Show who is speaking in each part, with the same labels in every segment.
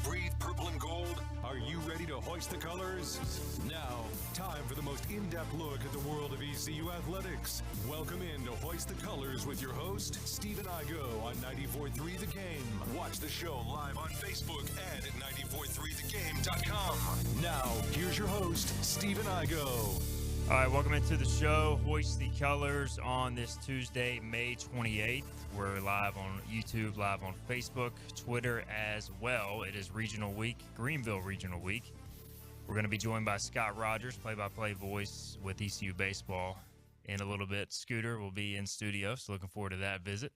Speaker 1: breathe purple and gold? Are you ready to hoist the colors? Now, time for the most in-depth look at the world of ECU athletics. Welcome in to Hoist the Colors with your host, Stephen Igo on 94.3 The Game. Watch the show live on Facebook and at 943thegame.com. Now, here's your host, Stephen Igo.
Speaker 2: All right, welcome into the show, Hoist the Colors, on this Tuesday, May 28th. We're live on YouTube, live on Facebook, Twitter as well. It is Regional Week, Greenville Regional Week. We're going to be joined by Scott Rogers, play-by-play voice with ECU Baseball. In a little bit, Scooter will be in studio, so looking forward to that visit.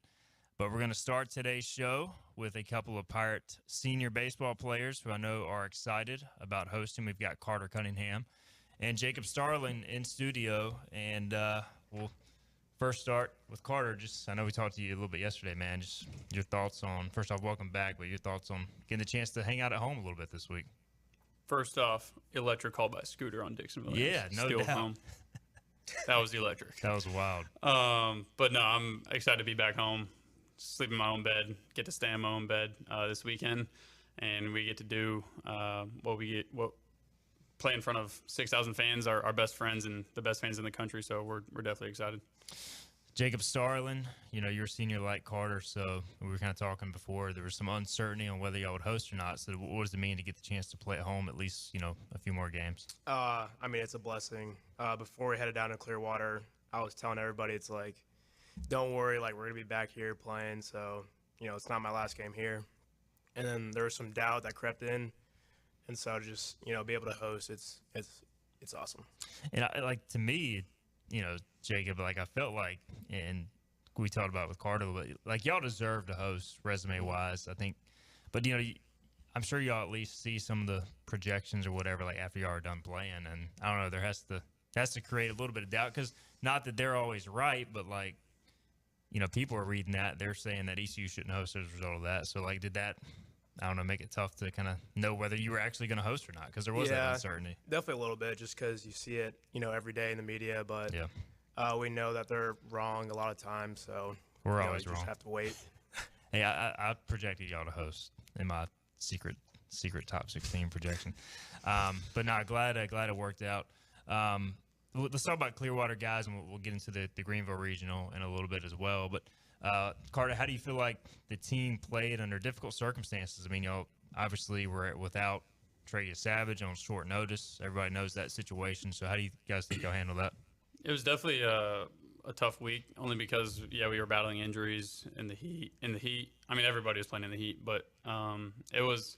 Speaker 2: But we're going to start today's show with a couple of Pirate senior baseball players who I know are excited about hosting. We've got Carter Cunningham and Jacob Starling in studio, and we'll first start with Carter. I know we talked to you a little bit yesterday, man. Just your thoughts on, first off, welcome back, but your thoughts on getting the chance to hang out at home a little bit this week.
Speaker 3: First off, electric call by Scooter on Dixon Williams.
Speaker 2: Yeah, no
Speaker 3: Steal
Speaker 2: doubt.
Speaker 3: Home. That was electric.
Speaker 2: That was wild.
Speaker 3: But no, I'm excited to be back home, sleep in my own bed, get to stay in my own bed this weekend, and we get to do play in front of 6,000 fans, our best friends and the best fans in the country. So we're definitely excited.
Speaker 2: Jacob Starling, you're a senior like Carter, so we were kind of talking before. There was some uncertainty on whether y'all would host or not. So what does it mean to get the chance to play at home at least, a few more games?
Speaker 4: It's a blessing. Before we headed down to Clearwater, I was telling everybody, it's like, don't worry, like, we're going to be back here playing. So, it's not my last game here. And then there was some doubt that crept in. And so just, be able to host, it's awesome.
Speaker 2: And to me, Jacob, I felt like, and we talked about it with Carter, but y'all deserve to host resume-wise, I think. But, I'm sure y'all at least see some of the projections or whatever, after y'all are done playing. And I don't know, there has to create a little bit of doubt, because not that they're always right, but, people are reading that. They're saying that ECU shouldn't host as a result of that. So, did that, I don't know, make it tough to kind of know whether you were actually going to host or not, because there was that uncertainty.
Speaker 4: Definitely a little bit, just because you see it, every day in the media. But we know that they're wrong a lot of times, so
Speaker 2: we're always wrong.
Speaker 4: Just have to wait.
Speaker 2: Hey, I projected y'all to host in my secret top 16 projection, but no, glad it worked out. Let's talk about Clearwater, guys, and we'll get into the Greenville Regional in a little bit as well. But Carter, how do you feel like the team played under difficult circumstances? I mean, y'all obviously were without Trey Savage on short notice. Everybody knows that situation. So how do you guys think y'all handle that?
Speaker 3: It was definitely a tough week, only because, we were battling injuries in the heat. I mean, everybody was playing in the heat, but it was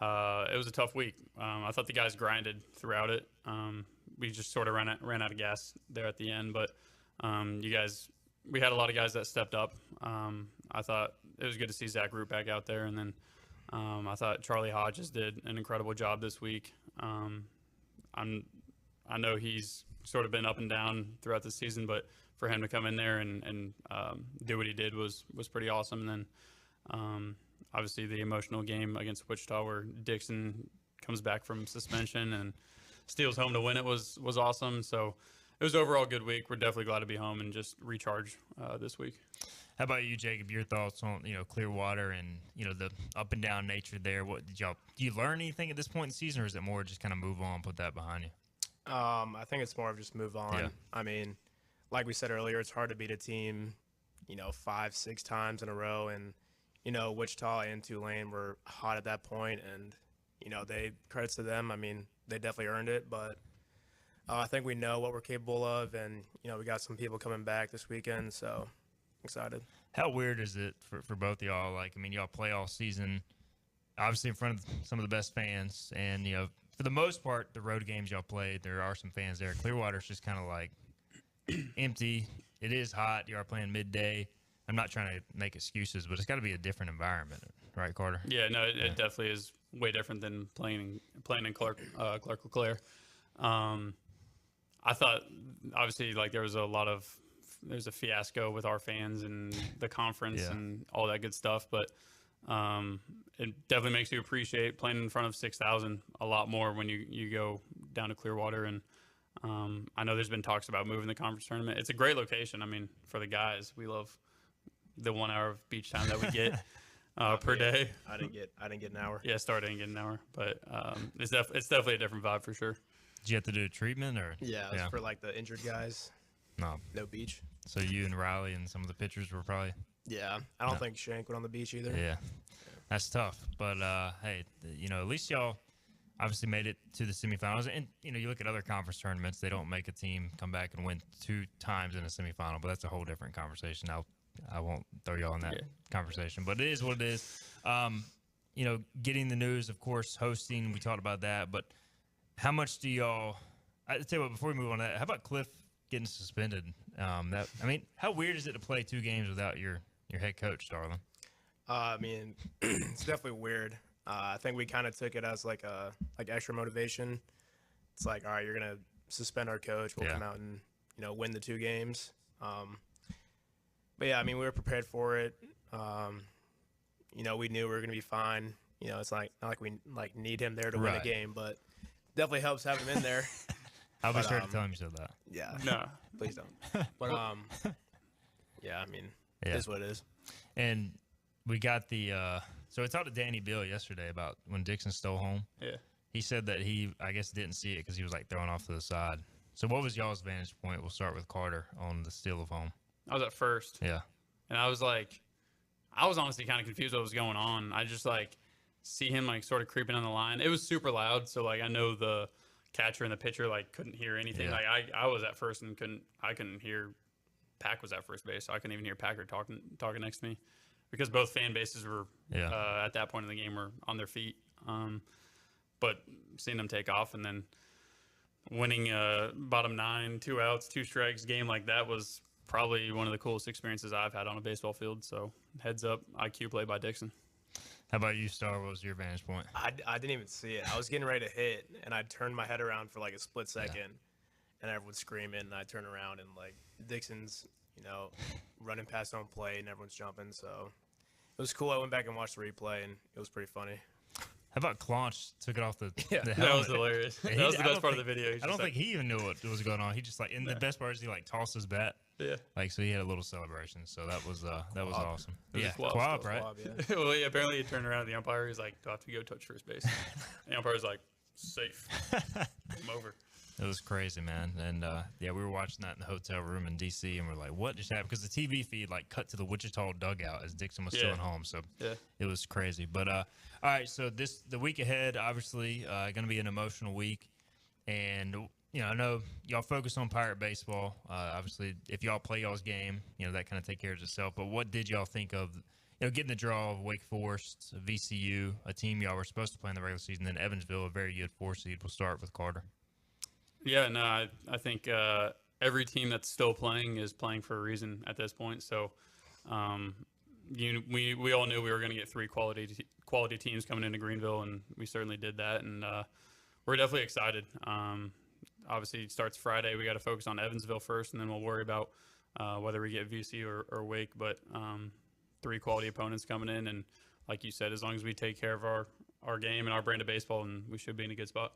Speaker 3: a tough week. I thought the guys grinded throughout it. We just sort of ran out of gas there at the end, but we had a lot of guys that stepped up. I thought it was good to see Zach Root back out there, and then I thought Charlie Hodges did an incredible job this week. I know he's sort of been up and down throughout the season, but for him to come in there and do what he did was pretty awesome. And then obviously the emotional game against Wichita, where Dixon comes back from suspension and steals home to win it, was awesome. So it was overall a good week. We're definitely glad to be home and just recharge this week.
Speaker 2: How about you, Jacob? Your thoughts on Clearwater and the up and down nature there? Do you learn anything at this point in the season, or is it more just kind of move on, put that behind you?
Speaker 4: I think it's more of just move on.
Speaker 2: Yeah.
Speaker 4: I mean, like we said earlier, it's hard to beat a team, 5-6 times in a row, and Wichita and Tulane were hot at that point, and they credits to them. I mean, they definitely earned it, but I think we know what we're capable of, and we got some people coming back this weekend, so excited.
Speaker 2: How weird is it for both of y'all? Y'all play all season, obviously in front of some of the best fans, and for the most part, the road games y'all played, there are some fans there. Clearwater's just kind of empty. It is hot. You are playing midday. I'm not trying to make excuses, but it's got to be a different environment, right, Carter?
Speaker 3: Yeah, no, it definitely is way different than playing in Clark LeClaire. I thought, obviously, there's a fiasco with our fans and the conference and all that good stuff, but it definitely makes you appreciate playing in front of 6,000 a lot more when you go down to Clearwater. And I know there's been talks about moving the conference tournament. It's a great location. I mean, for the guys, we love the 1 hour of beach time that we get. per day.
Speaker 4: I didn't get an hour.
Speaker 3: Yeah, Star didn't get an hour, but it's definitely a different vibe for sure.
Speaker 2: Did you have to do treatment or?
Speaker 4: Yeah, it was for like the injured guys.
Speaker 2: No
Speaker 4: beach.
Speaker 2: So you and Riley and some of the pitchers were probably.
Speaker 4: Yeah, I don't think Shank went on the beach either.
Speaker 2: Yeah, that's tough. But hey, at least y'all obviously made it to the semifinals. And you look at other conference tournaments, they don't make a team come back and win 2 times in a semifinal. But that's a whole different conversation. I won't throw y'all in that conversation. But it is what it is. Getting the news, of course, hosting. We talked about that. But how much do y'all? I tell you what. Before we move on to that, how about Cliff getting suspended? How weird is it to play 2 games without your head coach, Starling?
Speaker 4: It's definitely weird. I think we kind of took it as like extra motivation. It's like, all right, you're gonna suspend our coach. We'll come out and win the 2 games. But yeah, we were prepared for it. We knew we were gonna be fine. It's not like we need him there to win a game, but definitely helps having him in there.
Speaker 2: I'll be sure to tell him you said that.
Speaker 4: Yeah.
Speaker 3: No,
Speaker 4: please don't. But it is what it is.
Speaker 2: And we got the so I talked to Danny Bill yesterday about when Dixon stole home.
Speaker 3: Yeah.
Speaker 2: He said that he, I guess, didn't see it because he was throwing off to the side. So what was y'all's vantage point? We'll start with Carter on the steal of home.
Speaker 3: I was at first.
Speaker 2: Yeah.
Speaker 3: And I was honestly kind of confused what was going on. I just see him sort of creeping on the line. It was super loud, so I know the catcher and the pitcher couldn't hear anything.
Speaker 2: Yeah.
Speaker 3: I was at first and couldn't hear. Pack was at first base, so I couldn't even hear Packer talking next to me because both fan bases were at that point in the game were on their feet. But seeing them take off and then winning bottom 9, 2 outs, 2 strikes game like that was probably one of the coolest experiences I've had on a baseball field. So heads up, IQ play by Dixon.
Speaker 2: How about you, Star? What was your vantage point?
Speaker 4: I didn't even see it. I was getting ready to hit, and I turned my head around for a split second, and everyone's screaming, and I turn around, and Dixon's, running past home plate, and everyone's jumping. So it was cool. I went back and watched the replay, and it was pretty funny.
Speaker 2: How about Claunch took it off the helmet?
Speaker 3: That was hilarious. That was the best part of the video.
Speaker 2: I don't think he even knew what was going on. He just the best part is he tossed his bat.
Speaker 3: Yeah.
Speaker 2: So he had a little celebration. So that was awesome.
Speaker 3: Yeah.
Speaker 2: Quab, right?
Speaker 4: Quab, yeah.
Speaker 3: Well, apparently he turned around at the umpire. He's like, do I have to go touch first base? The umpire's like, safe. I'm over.
Speaker 2: It was crazy, man. And we were watching that in the hotel room in D.C. and we're like, what just happened? Because the TV feed cut to the Wichita dugout as Dixon was still at home. So it was crazy. But all right, so the week ahead, obviously, going to be an emotional week. And I know y'all focus on Pirate baseball. Obviously, if y'all play y'all's game, that kind of take care of itself. But what did y'all think of, getting the draw of Wake Forest, VCU, a team y'all were supposed to play in the regular season, then Evansville, a very good 4 seed. We'll start with Carter.
Speaker 3: Yeah, no, I think every team that's still playing is playing for a reason at this point. So, we all knew we were going to get 3 quality teams coming into Greenville, and we certainly did that. And we're definitely excited. Obviously, it starts Friday. We got to focus on Evansville first, and then we'll worry about whether we get VC or Wake. But 3 quality opponents coming in, and like you said, as long as we take care of our game and our brand of baseball, and we should be in a good spot.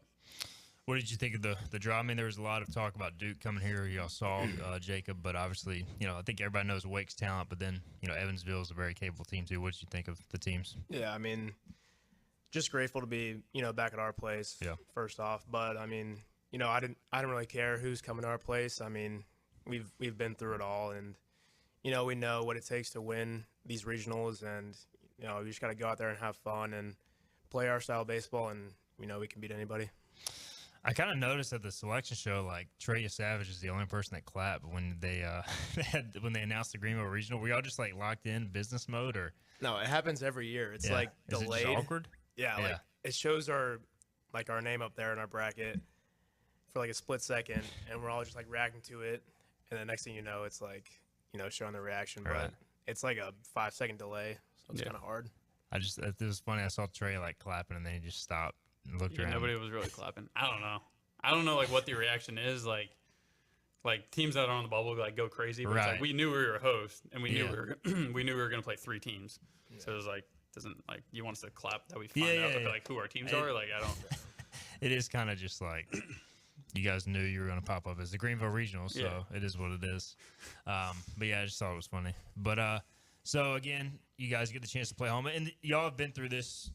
Speaker 2: What did you think of the draw? There was a lot of talk about Duke coming here. Y'all saw Jacob, but obviously, I think everybody knows Wake's talent, but then, Evansville is a very capable team too. What did you think of the teams?
Speaker 4: Yeah, just grateful to be, back at our place.
Speaker 2: Yeah.
Speaker 4: First off, but I didn't really care who's coming to our place. We've been through it all, and we know what it takes to win these regionals, and we just got to go out there and have fun and play our style of baseball, and we know we can beat anybody.
Speaker 2: I kind of noticed at the selection show, Trey Savage is the only person that clapped when they when they announced the Greenville Regional. Were y'all just locked in business mode, or
Speaker 4: no? It happens every year. It's
Speaker 2: delayed.
Speaker 4: Is it just
Speaker 2: awkward?
Speaker 4: Yeah, it shows our name up there in our bracket for a split second, and we're all just reacting to it, and the next thing you know, it's showing the reaction,
Speaker 2: right.
Speaker 4: But it's a 5-second delay, so it's kind of hard.
Speaker 2: It was funny. I saw Trey clapping, and then he just stopped. Looked around.
Speaker 3: Nobody was really clapping. I don't know what the reaction is teams that are on the bubble go crazy, but
Speaker 2: right.
Speaker 3: it's we knew we were a host, and we knew we knew we were going to play 3 teams. Yeah. So it was doesn't you want us to clap that we find out who our teams are? I don't.
Speaker 2: It is kind of just you guys knew you were going to pop up as the Greenville Regional, so it is what it is. But yeah, I just thought it was funny. But So, again, you guys get the chance to play home. And y'all have been through this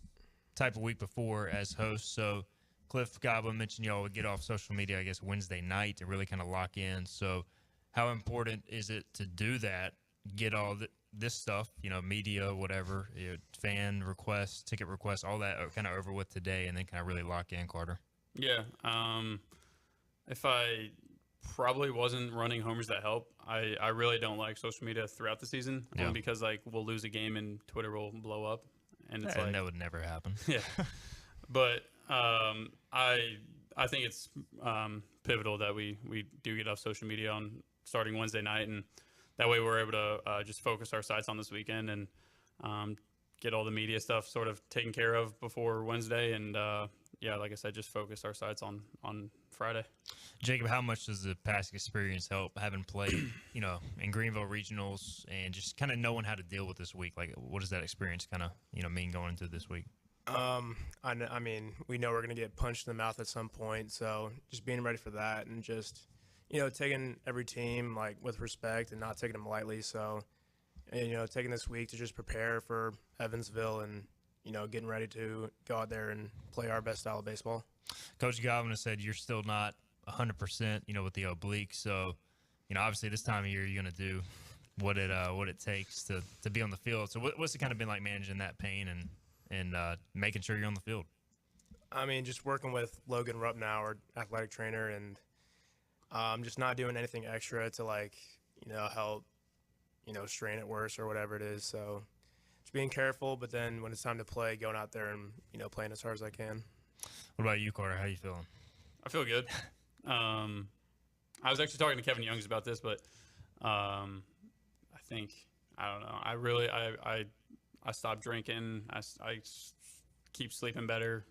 Speaker 2: type of week before as hosts. So, Cliff Goblin mentioned y'all would get off social media, I guess, Wednesday night to really kind of lock in. So, how important is it to do that, get all this stuff, media, whatever, fan requests, ticket requests, all that kind of over with today, and then kind of really lock in, Carter?
Speaker 3: Yeah. If I probably wasn't running homers that help, I really don't like social media throughout the season, only because we'll lose a game and Twitter will blow up, and it's
Speaker 2: that would never happen.
Speaker 3: Yeah. But I think it's pivotal that we do get off social media on starting Wednesday night, and that way we're able to just focus our sights on this weekend and get all the media stuff sort of taken care of before Wednesday, and like I said, just focus our sights on Friday.
Speaker 2: Jacob, how much does the past experience help, having played, in Greenville regionals and just kind of knowing how to deal with this week? Like, what does that experience kind of, mean going into this week?
Speaker 4: I mean, we know we're going to get punched in the mouth at some point, so just being ready for that and just, taking every team, with respect and not taking them lightly. So, and, taking this week to just prepare for Evansville and, getting ready to go out there and play our best style of baseball.
Speaker 2: Coach Goblin has said you're still not 100%, with the oblique. So, obviously this time of year you're going to do what it takes to be on the field. So what's it kind of been like managing that pain and making sure you're on the field?
Speaker 4: I mean, just working with Logan Rupp now, our athletic trainer, and just not doing anything extra to help, strain it worse or whatever it is. So just being careful, but then when it's time to play, going out there and, playing as hard as I can.
Speaker 2: What about you, Carter? How you feeling?
Speaker 3: I feel good. I was actually talking to Kevin Youngs about this, but I think, I don't know. I stopped drinking. I keep sleeping better.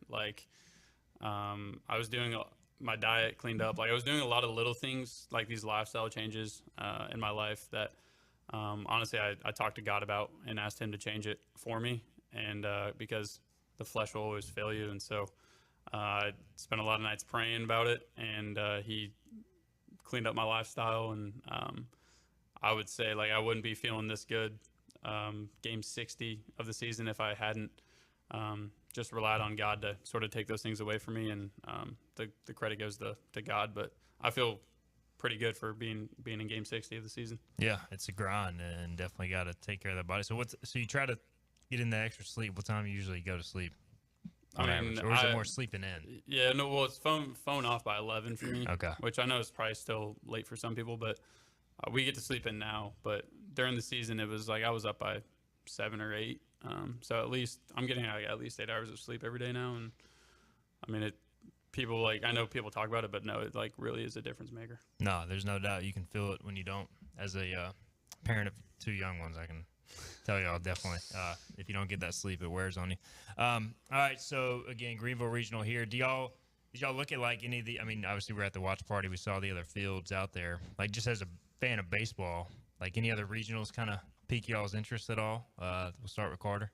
Speaker 3: I was doing my diet cleaned up. I was doing a lot of little things, like these lifestyle changes in my life that honestly I talked to God about and asked him to change it for me. And because the flesh will always fail you. And so I spent a lot of nights praying about it, and he cleaned up my lifestyle. And I would say I wouldn't be feeling this good game 60 of the season if I hadn't just relied on God to sort of take those things away from me. And the credit goes to God, but I feel pretty good for being in game 60 of the season.
Speaker 2: Yeah, it's a grind, and definitely got to take care of that body. So so you try to get in the extra sleep. What time do you usually go to sleep? On average, or is it more sleeping in?
Speaker 3: Yeah, no, well, it's phone off by 11 for me.
Speaker 2: Okay.
Speaker 3: Which I know is probably still late for some people, but we get to sleep in now. But during the season, it was I was up by 7 or 8. So at least I'm getting at least 8 hours of sleep every day now. And I mean, people I know people talk about it, but no, it really is a difference maker.
Speaker 2: No, there's no doubt. You can feel it when you don't. As a parent of 2 young ones, I can tell y'all definitely. If you don't get that sleep, it wears on you. All right, so again, Greenville Regional here. Did y'all look at any of the? I mean, obviously we're at the watch party. We saw the other fields out there. Just as a fan of baseball, any other regionals kind of pique y'all's interest at all? We'll start with Carter.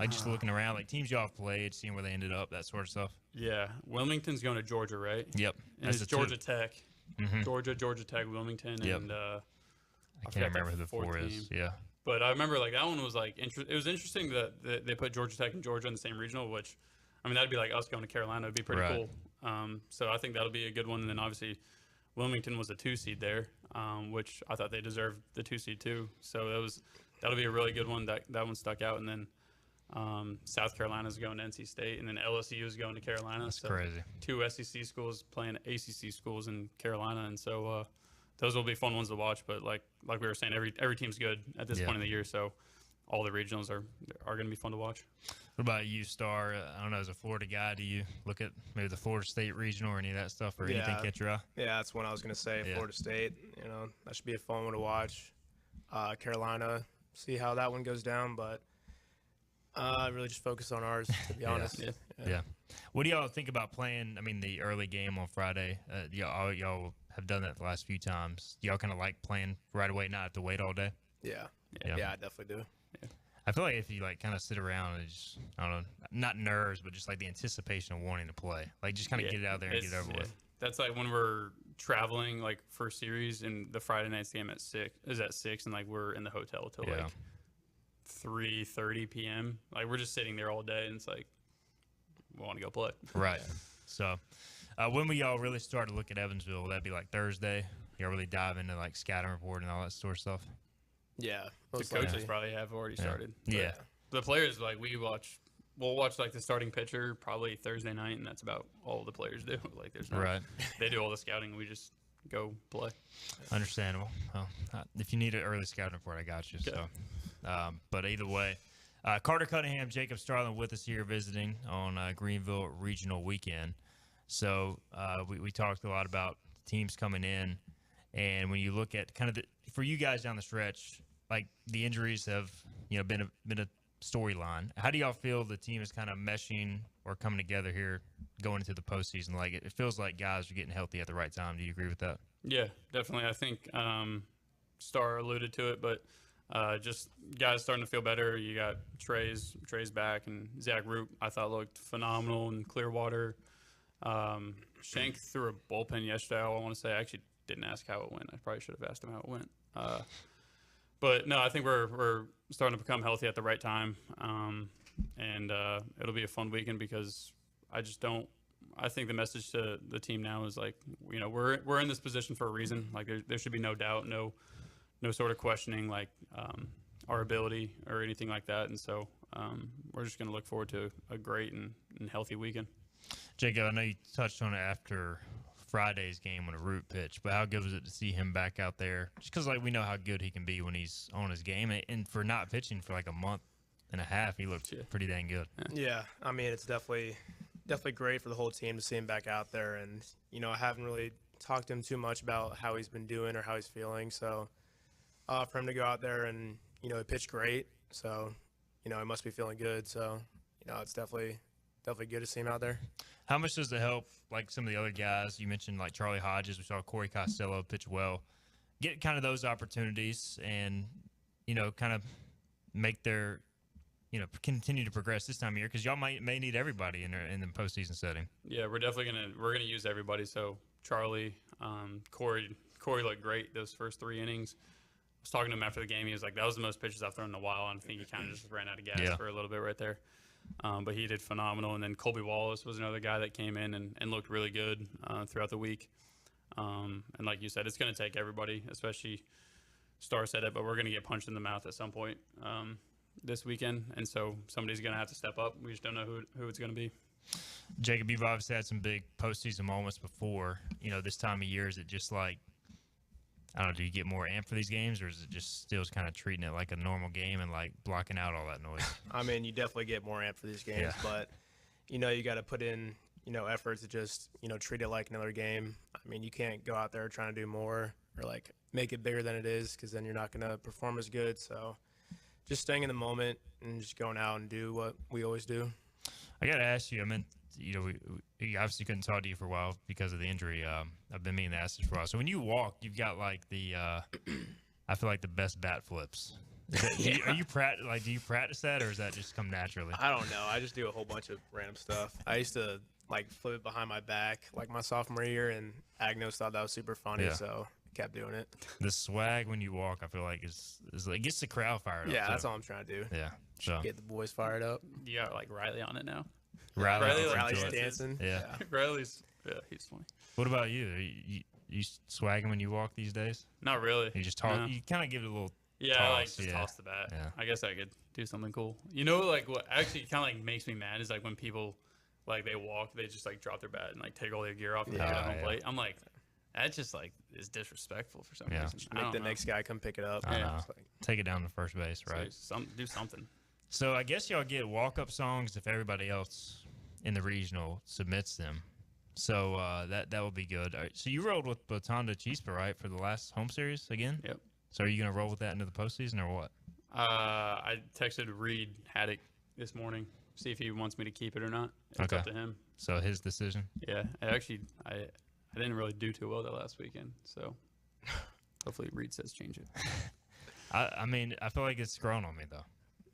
Speaker 2: Just looking around, teams y'all have played, seeing where they ended up, that sort of stuff.
Speaker 3: Yeah, Wilmington's going to Georgia, right?
Speaker 2: Yep.
Speaker 3: And it's Georgia Tech.
Speaker 2: Mm-hmm.
Speaker 3: Georgia Tech, Wilmington,
Speaker 2: yep.
Speaker 3: And
Speaker 2: I can't remember who the four is. Yeah.
Speaker 3: But I remember that one was it was interesting that they put Georgia Tech and Georgia in the same regional, which I mean that'd be like us going to Carolina. It'd be pretty cool. So I think that'll be a good one. And then obviously Wilmington was a 2 seed there, which I thought they deserved the 2 seed too. So that'll be a really good one. That one stuck out. And then South Carolina's going to NC State, and then LSU is going to Carolina.
Speaker 2: That's crazy.
Speaker 3: 2 SEC schools playing ACC schools in Carolina, and so those will be fun ones to watch. But like we were saying, every team's good at this point in the year, so all the regionals are going to be fun to watch.
Speaker 2: What about you, Star? I don't know, as a Florida guy, do you look at maybe the Florida State regional or any of that stuff, or anything catch your eye?
Speaker 4: Yeah, that's what I was going to say. Florida State, that should be a fun one to watch. Carolina, see how that one goes down, but really just focus on ours, to be honest.
Speaker 2: Yeah. What do y'all think about playing, the early game on Friday? Y'all have done that the last few times. Y'all kind of like playing right away, not have to wait all day?
Speaker 4: Yeah, I definitely do. Yeah.
Speaker 2: I feel like if you kind of sit around and just, I don't know, not nerves, but just the anticipation of wanting to play, just kind of get it out there and get it over with.
Speaker 3: That's when we're traveling for series, and the Friday night's game is at 6, and we're in the hotel till 3:30 p.m. Like we're just sitting there all day, and it's like we want to go play.
Speaker 2: Right. So, when will y'all really start to look at Evansville? Will that be like Thursday? Y'all really dive into like scouting report and all that sort of stuff?
Speaker 4: Yeah,
Speaker 3: The
Speaker 4: most
Speaker 3: coaches
Speaker 4: likely.
Speaker 3: probably have already started.
Speaker 2: Yeah.
Speaker 3: The players, like we'll watch like the starting pitcher probably Thursday night, and that's about all the players do. Like there's no,
Speaker 2: Right.
Speaker 3: they do all the scouting. We just go play.
Speaker 2: Understandable. Well, if you need an early scouting report, I got you.
Speaker 3: Okay.
Speaker 2: So, but either way, Carter Cunningham, Jacob Starling with us here visiting on Greenville Regional Weekend. So we talked a lot about teams coming in, and when you look at kind of for you guys down the stretch, like the injuries have been a storyline. How do y'all feel the team is kind of meshing or coming together here going into the postseason? Like it feels like guys are getting healthy at the right time. Do you agree with that?
Speaker 3: Yeah, definitely. I think Star alluded to it, but just guys starting to feel better. You got Trey's back, and Zach Root I thought looked phenomenal in Clearwater. Shank threw a bullpen yesterday. I want to say I actually didn't ask how it went. I probably should have asked him how it went. But no, I think we're starting to become healthy at the right time, and it'll be a fun weekend because I think the message to the team now is like, we're in this position for a reason. Like there should be no doubt, no sort of questioning like our ability or anything like that. And so we're just going to look forward to a great and healthy weekend.
Speaker 2: Jacob, I know you touched on it after Friday's game when a Root pitched, but how good was it to see him back out there? Just because like we know how good he can be when he's on his game, and for not pitching for like a month and a half, he looked pretty dang good.
Speaker 4: Yeah, I mean it's definitely great for the whole team to see him back out there, and I haven't really talked to him too much about how he's been doing or how he's feeling. So for him to go out there and he pitched great, so he must be feeling good. So it's definitely good to see him out there.
Speaker 2: How much does it help, like some of the other guys? You mentioned like Charlie Hodges. We saw Corey Costello pitch well. Get kind of those opportunities and, kind of make their, continue to progress this time of year because y'all may need everybody in the postseason setting.
Speaker 3: Yeah, we're definitely we're gonna use everybody. So Charlie, Corey looked great those first 3 innings. I was talking to him after the game. He was like, that was the most pitches I've thrown in a while. And I think he kind of just ran out of gas for a little bit right there. But he did phenomenal. And then Colby Wallace was another guy that came in and looked really good throughout the week. And like you said, it's going to take everybody, especially Star said it, but we're going to get punched in the mouth at some point this weekend. And so somebody's going to have to step up. We just don't know who it's going to be.
Speaker 2: Jacob, you've obviously had some big postseason moments before. This time of year, is it just like, I don't know, do you get more amped for these games, or is it just still kind of treating it like a normal game and like blocking out all that noise?
Speaker 4: I mean, you definitely get more amped for these games, but you got to put in effort to just treat it like another game. I mean, you can't go out there trying to do more or like make it bigger than it is, because then you're not going to perform as good. So just staying in the moment and just going out and do what we always do.
Speaker 2: I got to ask you, I mean, we obviously couldn't talk to you for a while because of the injury. I've been meaning to ask this for a while. So when you walk, you've got like I feel like the best bat flips. Do you practice that, or does that just come naturally?
Speaker 4: I don't know. I just do a whole bunch of random stuff. I used to like flip it behind my back like my sophomore year, and Agnos thought that was super funny, so I kept doing it.
Speaker 2: The swag when you walk, I feel like is like, it gets the crowd fired up.
Speaker 4: Yeah,
Speaker 2: too.
Speaker 4: that's all I'm trying to do.
Speaker 2: Yeah, so
Speaker 4: Get the boys fired up.
Speaker 3: You got like Riley on it now.
Speaker 4: Riley's dancing.
Speaker 2: Yeah.
Speaker 3: Riley's he's funny.
Speaker 2: What about you? You swagging when you walk these days?
Speaker 3: Not really.
Speaker 2: You just talk.
Speaker 3: No.
Speaker 2: You kind of give it a little.
Speaker 3: Yeah,
Speaker 2: toss.
Speaker 3: I like just toss the bat.
Speaker 2: Yeah.
Speaker 3: I guess I could do something cool. Like what actually kind of like makes me mad is like when people like they walk, they just like drop their bat and like take all their gear off and pick it up on plate. I'm like, that just like is disrespectful for some reason.
Speaker 4: Make the next guy come pick it up.
Speaker 2: Take it down to first base, right?
Speaker 3: So do something.
Speaker 2: So I guess y'all get walk-up songs if everybody else in the regional submits them. So that will be good. All right, so you rolled with Botanda Chispa, right, for the last home series again?
Speaker 3: Yep.
Speaker 2: So are you going to roll with that into the postseason or what?
Speaker 3: I texted Reed Haddock this morning, see if he wants me to keep it or not. It's up to him.
Speaker 2: So his decision?
Speaker 3: Yeah. I didn't really do too well that last weekend, so hopefully Reed says change it.
Speaker 2: I mean, I feel like it's grown on me, though.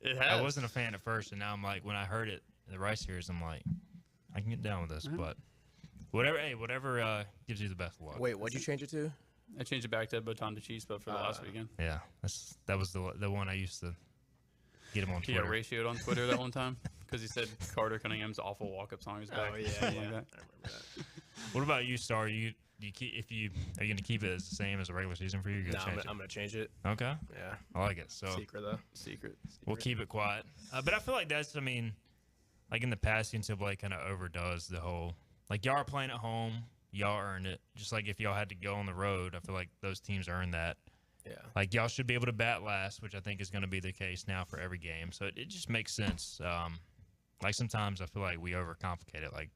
Speaker 3: It has.
Speaker 2: I wasn't a fan at first, and now I'm like, when I heard it in the Rice series, I'm like, I can get down with this. But whatever gives you the best luck.
Speaker 4: Wait, what'd you change it to?
Speaker 3: I changed it back to Botanda Chispa for the last weekend.
Speaker 2: Yeah, that was the one I used to Get him on
Speaker 3: He
Speaker 2: Twitter.
Speaker 3: got ratioed on Twitter that one time because he said Carter Cunningham's awful walk-up song is back.
Speaker 4: Oh yeah,
Speaker 3: something
Speaker 4: yeah.
Speaker 3: like that.
Speaker 4: I remember that.
Speaker 2: What about you, Star? Are you going to keep it as the same as the regular season for you? You're
Speaker 4: No,
Speaker 2: gonna change
Speaker 4: I'm gonna change it.
Speaker 2: it? Okay,
Speaker 4: Yeah,
Speaker 2: I like it. So
Speaker 4: secret though.
Speaker 3: Secret.
Speaker 2: we'll keep it quiet. But I feel like that's, I mean, like in the past, NCAA kind of overdoes the whole, like y'all are playing at home, y'all earned it. Just like if y'all had to go on the road, I feel like those teams earn that.
Speaker 4: Yeah.
Speaker 2: Like y'all should be able to bat last, which I think is going to be the case now for every game. So it just makes sense. Like sometimes I feel like we overcomplicate it. Like,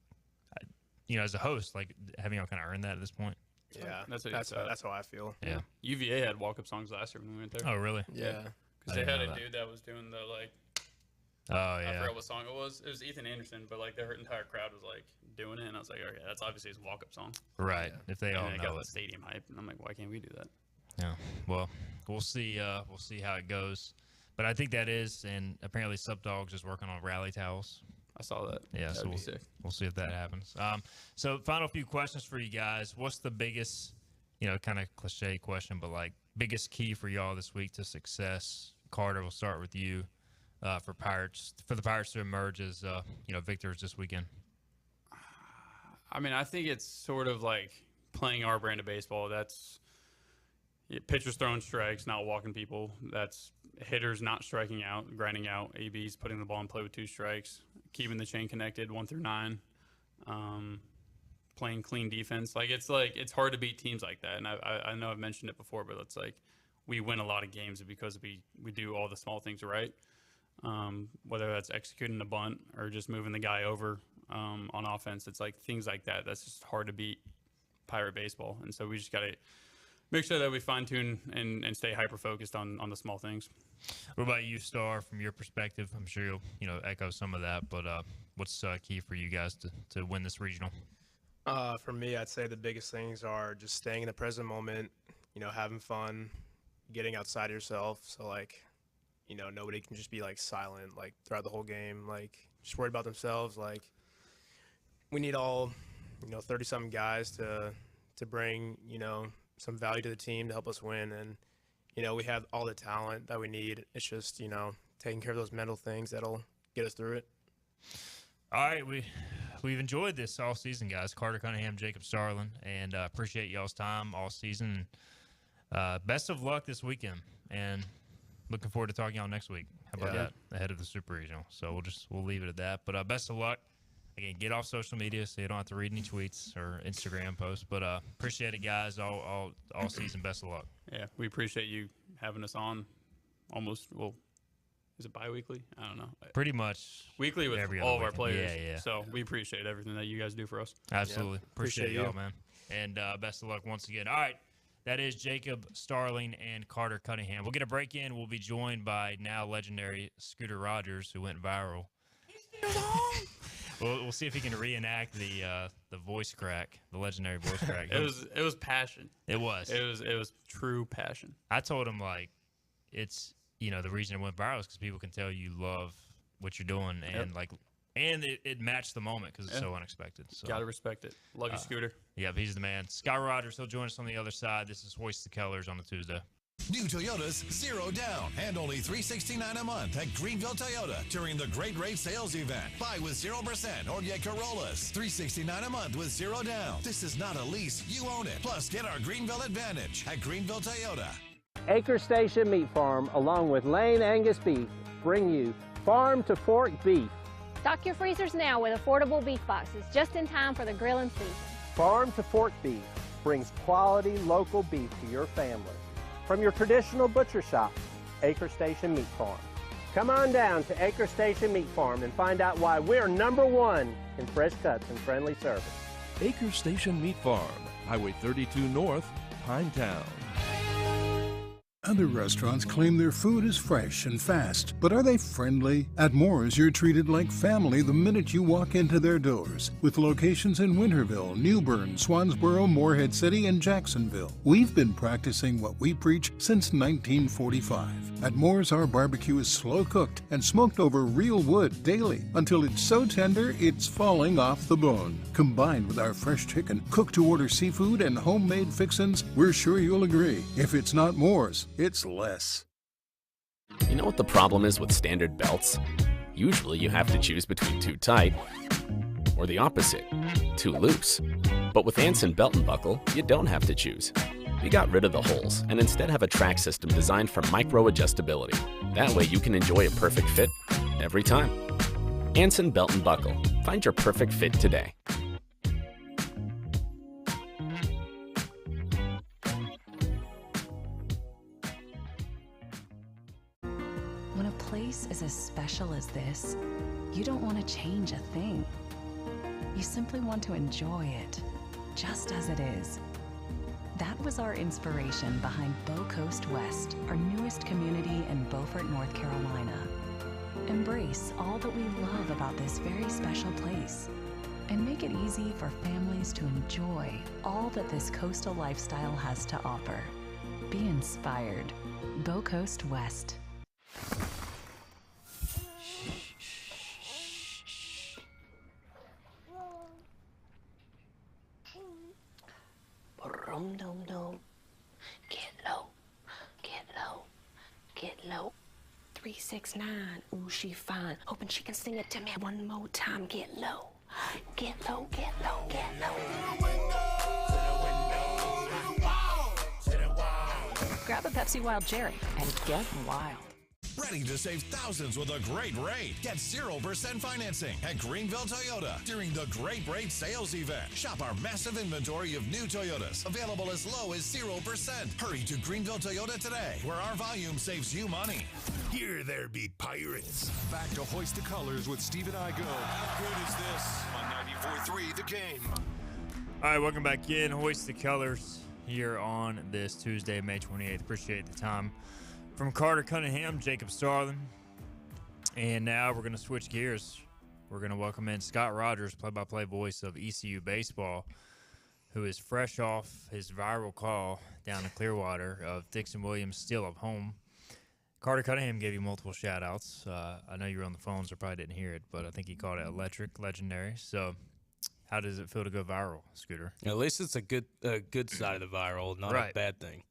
Speaker 2: as a host, like having y'all kind of earned that at this point.
Speaker 4: Yeah,
Speaker 3: That's what he
Speaker 4: that's
Speaker 3: said.
Speaker 4: that's how I feel.
Speaker 2: Yeah.
Speaker 3: UVA had walk-up songs last year when we went there.
Speaker 2: Oh, really?
Speaker 4: Yeah.
Speaker 3: Because
Speaker 2: I
Speaker 3: they had
Speaker 2: didn't
Speaker 3: a
Speaker 2: know that.
Speaker 3: dude that was doing the like,
Speaker 2: Oh,
Speaker 3: I
Speaker 2: yeah.
Speaker 3: forgot what song it was. It was Ethan Anderson, but like their entire crowd was like doing it, and I was like, okay, that's obviously his walk-up song.
Speaker 2: Right. If they all
Speaker 3: And it
Speaker 2: know
Speaker 3: got
Speaker 2: it.
Speaker 3: the stadium hype, and I'm like, why can't we do that?
Speaker 2: Yeah. Well, we'll see. We'll see how it goes. But I think that is, and apparently Subdogs is working on rally towels.
Speaker 3: I saw that.
Speaker 2: Yeah,
Speaker 3: That'd
Speaker 2: so
Speaker 3: be
Speaker 2: we'll,
Speaker 3: sick.
Speaker 2: we'll see if that happens. So final few questions for you guys. What's the biggest, kind of cliche question, but like biggest key for y'all this week to success? Carter, we'll start with you. For the Pirates to emerge as victors this weekend.
Speaker 3: I mean, I think it's sort of like playing our brand of baseball. That's pitchers throwing strikes, not walking people. That's hitters not striking out, grinding out. ABs putting the ball in play with 2 strikes, keeping the chain connected 1 through 9. Playing clean defense. It's hard to beat teams like that. And I know I've mentioned it before, but it's like we win a lot of games because we do all the small things right. Whether that's executing the bunt or just moving the guy over on offense. It's like things like that. That's just hard to beat Pirate baseball. And so we just got to make sure that we fine-tune and stay hyper-focused on the small things.
Speaker 2: What about you, Star, from your perspective? I'm sure you'll echo some of that, but what's key for you guys to win this regional?
Speaker 4: For me, I'd say the biggest things are just staying in the present moment, having fun, getting outside yourself. So, like, nobody can just be, like, silent, like, throughout the whole game. Like, just worried about themselves. Like, we need all, 30-something guys to bring, some value to the team to help us win. And, we have all the talent that we need. It's just, taking care of those mental things that'll get us through it.
Speaker 2: All right, we've enjoyed this all season, guys. Carter Cunningham, Jacob Starling, and appreciate y'all's time all season. Best of luck this weekend, and looking forward to talking to y'all next week. How about that? Ahead of the Super Regional. So we'll leave it at that. But best of luck. Again, get off social media so you don't have to read any tweets or Instagram posts. But appreciate it, guys. All season. Best of luck.
Speaker 3: Yeah, we appreciate you having us on almost, is it bi-weekly? I don't know.
Speaker 2: Pretty much
Speaker 3: Weekly with
Speaker 2: every
Speaker 3: all
Speaker 2: other
Speaker 3: of our
Speaker 2: weekend.
Speaker 3: players.
Speaker 2: Yeah.
Speaker 3: So we appreciate everything that you guys do for us.
Speaker 2: Absolutely. Appreciate
Speaker 4: Appreciate
Speaker 2: y'all,
Speaker 4: you.
Speaker 2: man. And best of luck once again. All right. That is Jacob Starling and Carter Cunningham. We'll get a break in. We'll be joined by now legendary Scooter Rogers, who went viral. We'll see if he can reenact the voice crack, the legendary voice crack.
Speaker 3: It was passion.
Speaker 2: It was.
Speaker 3: It was true passion.
Speaker 2: I told him, like, it's, the reason it went viral is because people can tell you love what you're doing, and and it matched the moment because it's so unexpected. So
Speaker 3: Gotta respect it. Love you, Scooter.
Speaker 2: yeah, he's the man. Sky Rogers, he'll join us on the other side. This is Hoist the Colors on the Tuesday.
Speaker 5: New Toyotas, 0 down and only $369 a month at Greenville Toyota during the Great Rate Sales Event. Buy with 0% or get Corollas, $369 a month with 0 down. This is not a lease, you own it. Plus, get our Greenville Advantage at Greenville Toyota.
Speaker 6: Acre Station Meat Farm, along with Lane Angus Beef, bring you farm to fork beef.
Speaker 7: Stock your freezers now with affordable beef boxes, just in time for the grilling season.
Speaker 6: Farm to fork beef brings quality local beef to your family. From your traditional butcher shop, Acre Station Meat Farm. Come on down to Acre Station Meat Farm and find out why we're #1 in fresh cuts and friendly service.
Speaker 8: Acre Station Meat Farm, Highway 32 North, Pinetown.
Speaker 9: Other restaurants claim their food is fresh and fast, but are they friendly? At Moore's, you're treated like family the minute you walk into their doors. With locations in Winterville, New Bern, Swansboro, Morehead City, and Jacksonville. We've been practicing what we preach since 1945. At Moore's, our barbecue is slow cooked and smoked over real wood daily until it's so tender it's falling off the bone. Combined with our fresh chicken, cooked to order seafood, and homemade fixins, we're sure you'll agree. If it's not Moore's, it's less.
Speaker 10: You know what the problem is with standard belts? Usually you have to choose between too tight or the opposite, too loose. But with Anson Belt and Buckle, you don't have to choose. We got rid of the holes and instead have a track system designed for micro adjustability. That way you can enjoy a perfect fit every time. Anson Belt and Buckle. Find your perfect fit today.
Speaker 11: When a place is as special as this, you don't want to change a thing. You simply want to enjoy it, just as it is. That was our inspiration behind Bow Coast West, our newest community in Beaufort, North Carolina. Embrace all that we love about this very special place and make it easy for families to enjoy all that this coastal lifestyle has to offer. Be inspired. Bow Coast West.
Speaker 12: Boom, dum, dum. Get low, get low, get low. 369, ooh, she fine. Hoping she can sing it to me one more time. Get low, get low, get low, get low.
Speaker 11: Grab a Pepsi Wild Cherry and get wild.
Speaker 5: Ready to save thousands with a great rate? Get 0% financing at Greenville Toyota during the Great Rate Sales Event. Shop our massive inventory of new Toyotas, available as low as 0%. Hurry to Greenville Toyota today, where our volume saves you money.
Speaker 1: Here there be pirates. Back to Hoist the Colors with Steve and I go. How good is this on 94.3 The Game?
Speaker 2: All right, welcome back in. Hoist the Colors here on this Tuesday, May 28th. Appreciate the time. From Carter Cunningham, Jacob Starling. And now we're going to switch gears. We're going to welcome in Scott Rogers, play-by-play voice of ECU baseball, who is fresh off his viral call down in Clearwater of Dixon Williams' steal of home. Carter Cunningham gave you multiple shout-outs. I know you were on the phone, so probably didn't hear it, but I think he called it electric, legendary. So how does it feel to go viral, Scooter?
Speaker 13: At least it's a good side of the viral, not a bad thing.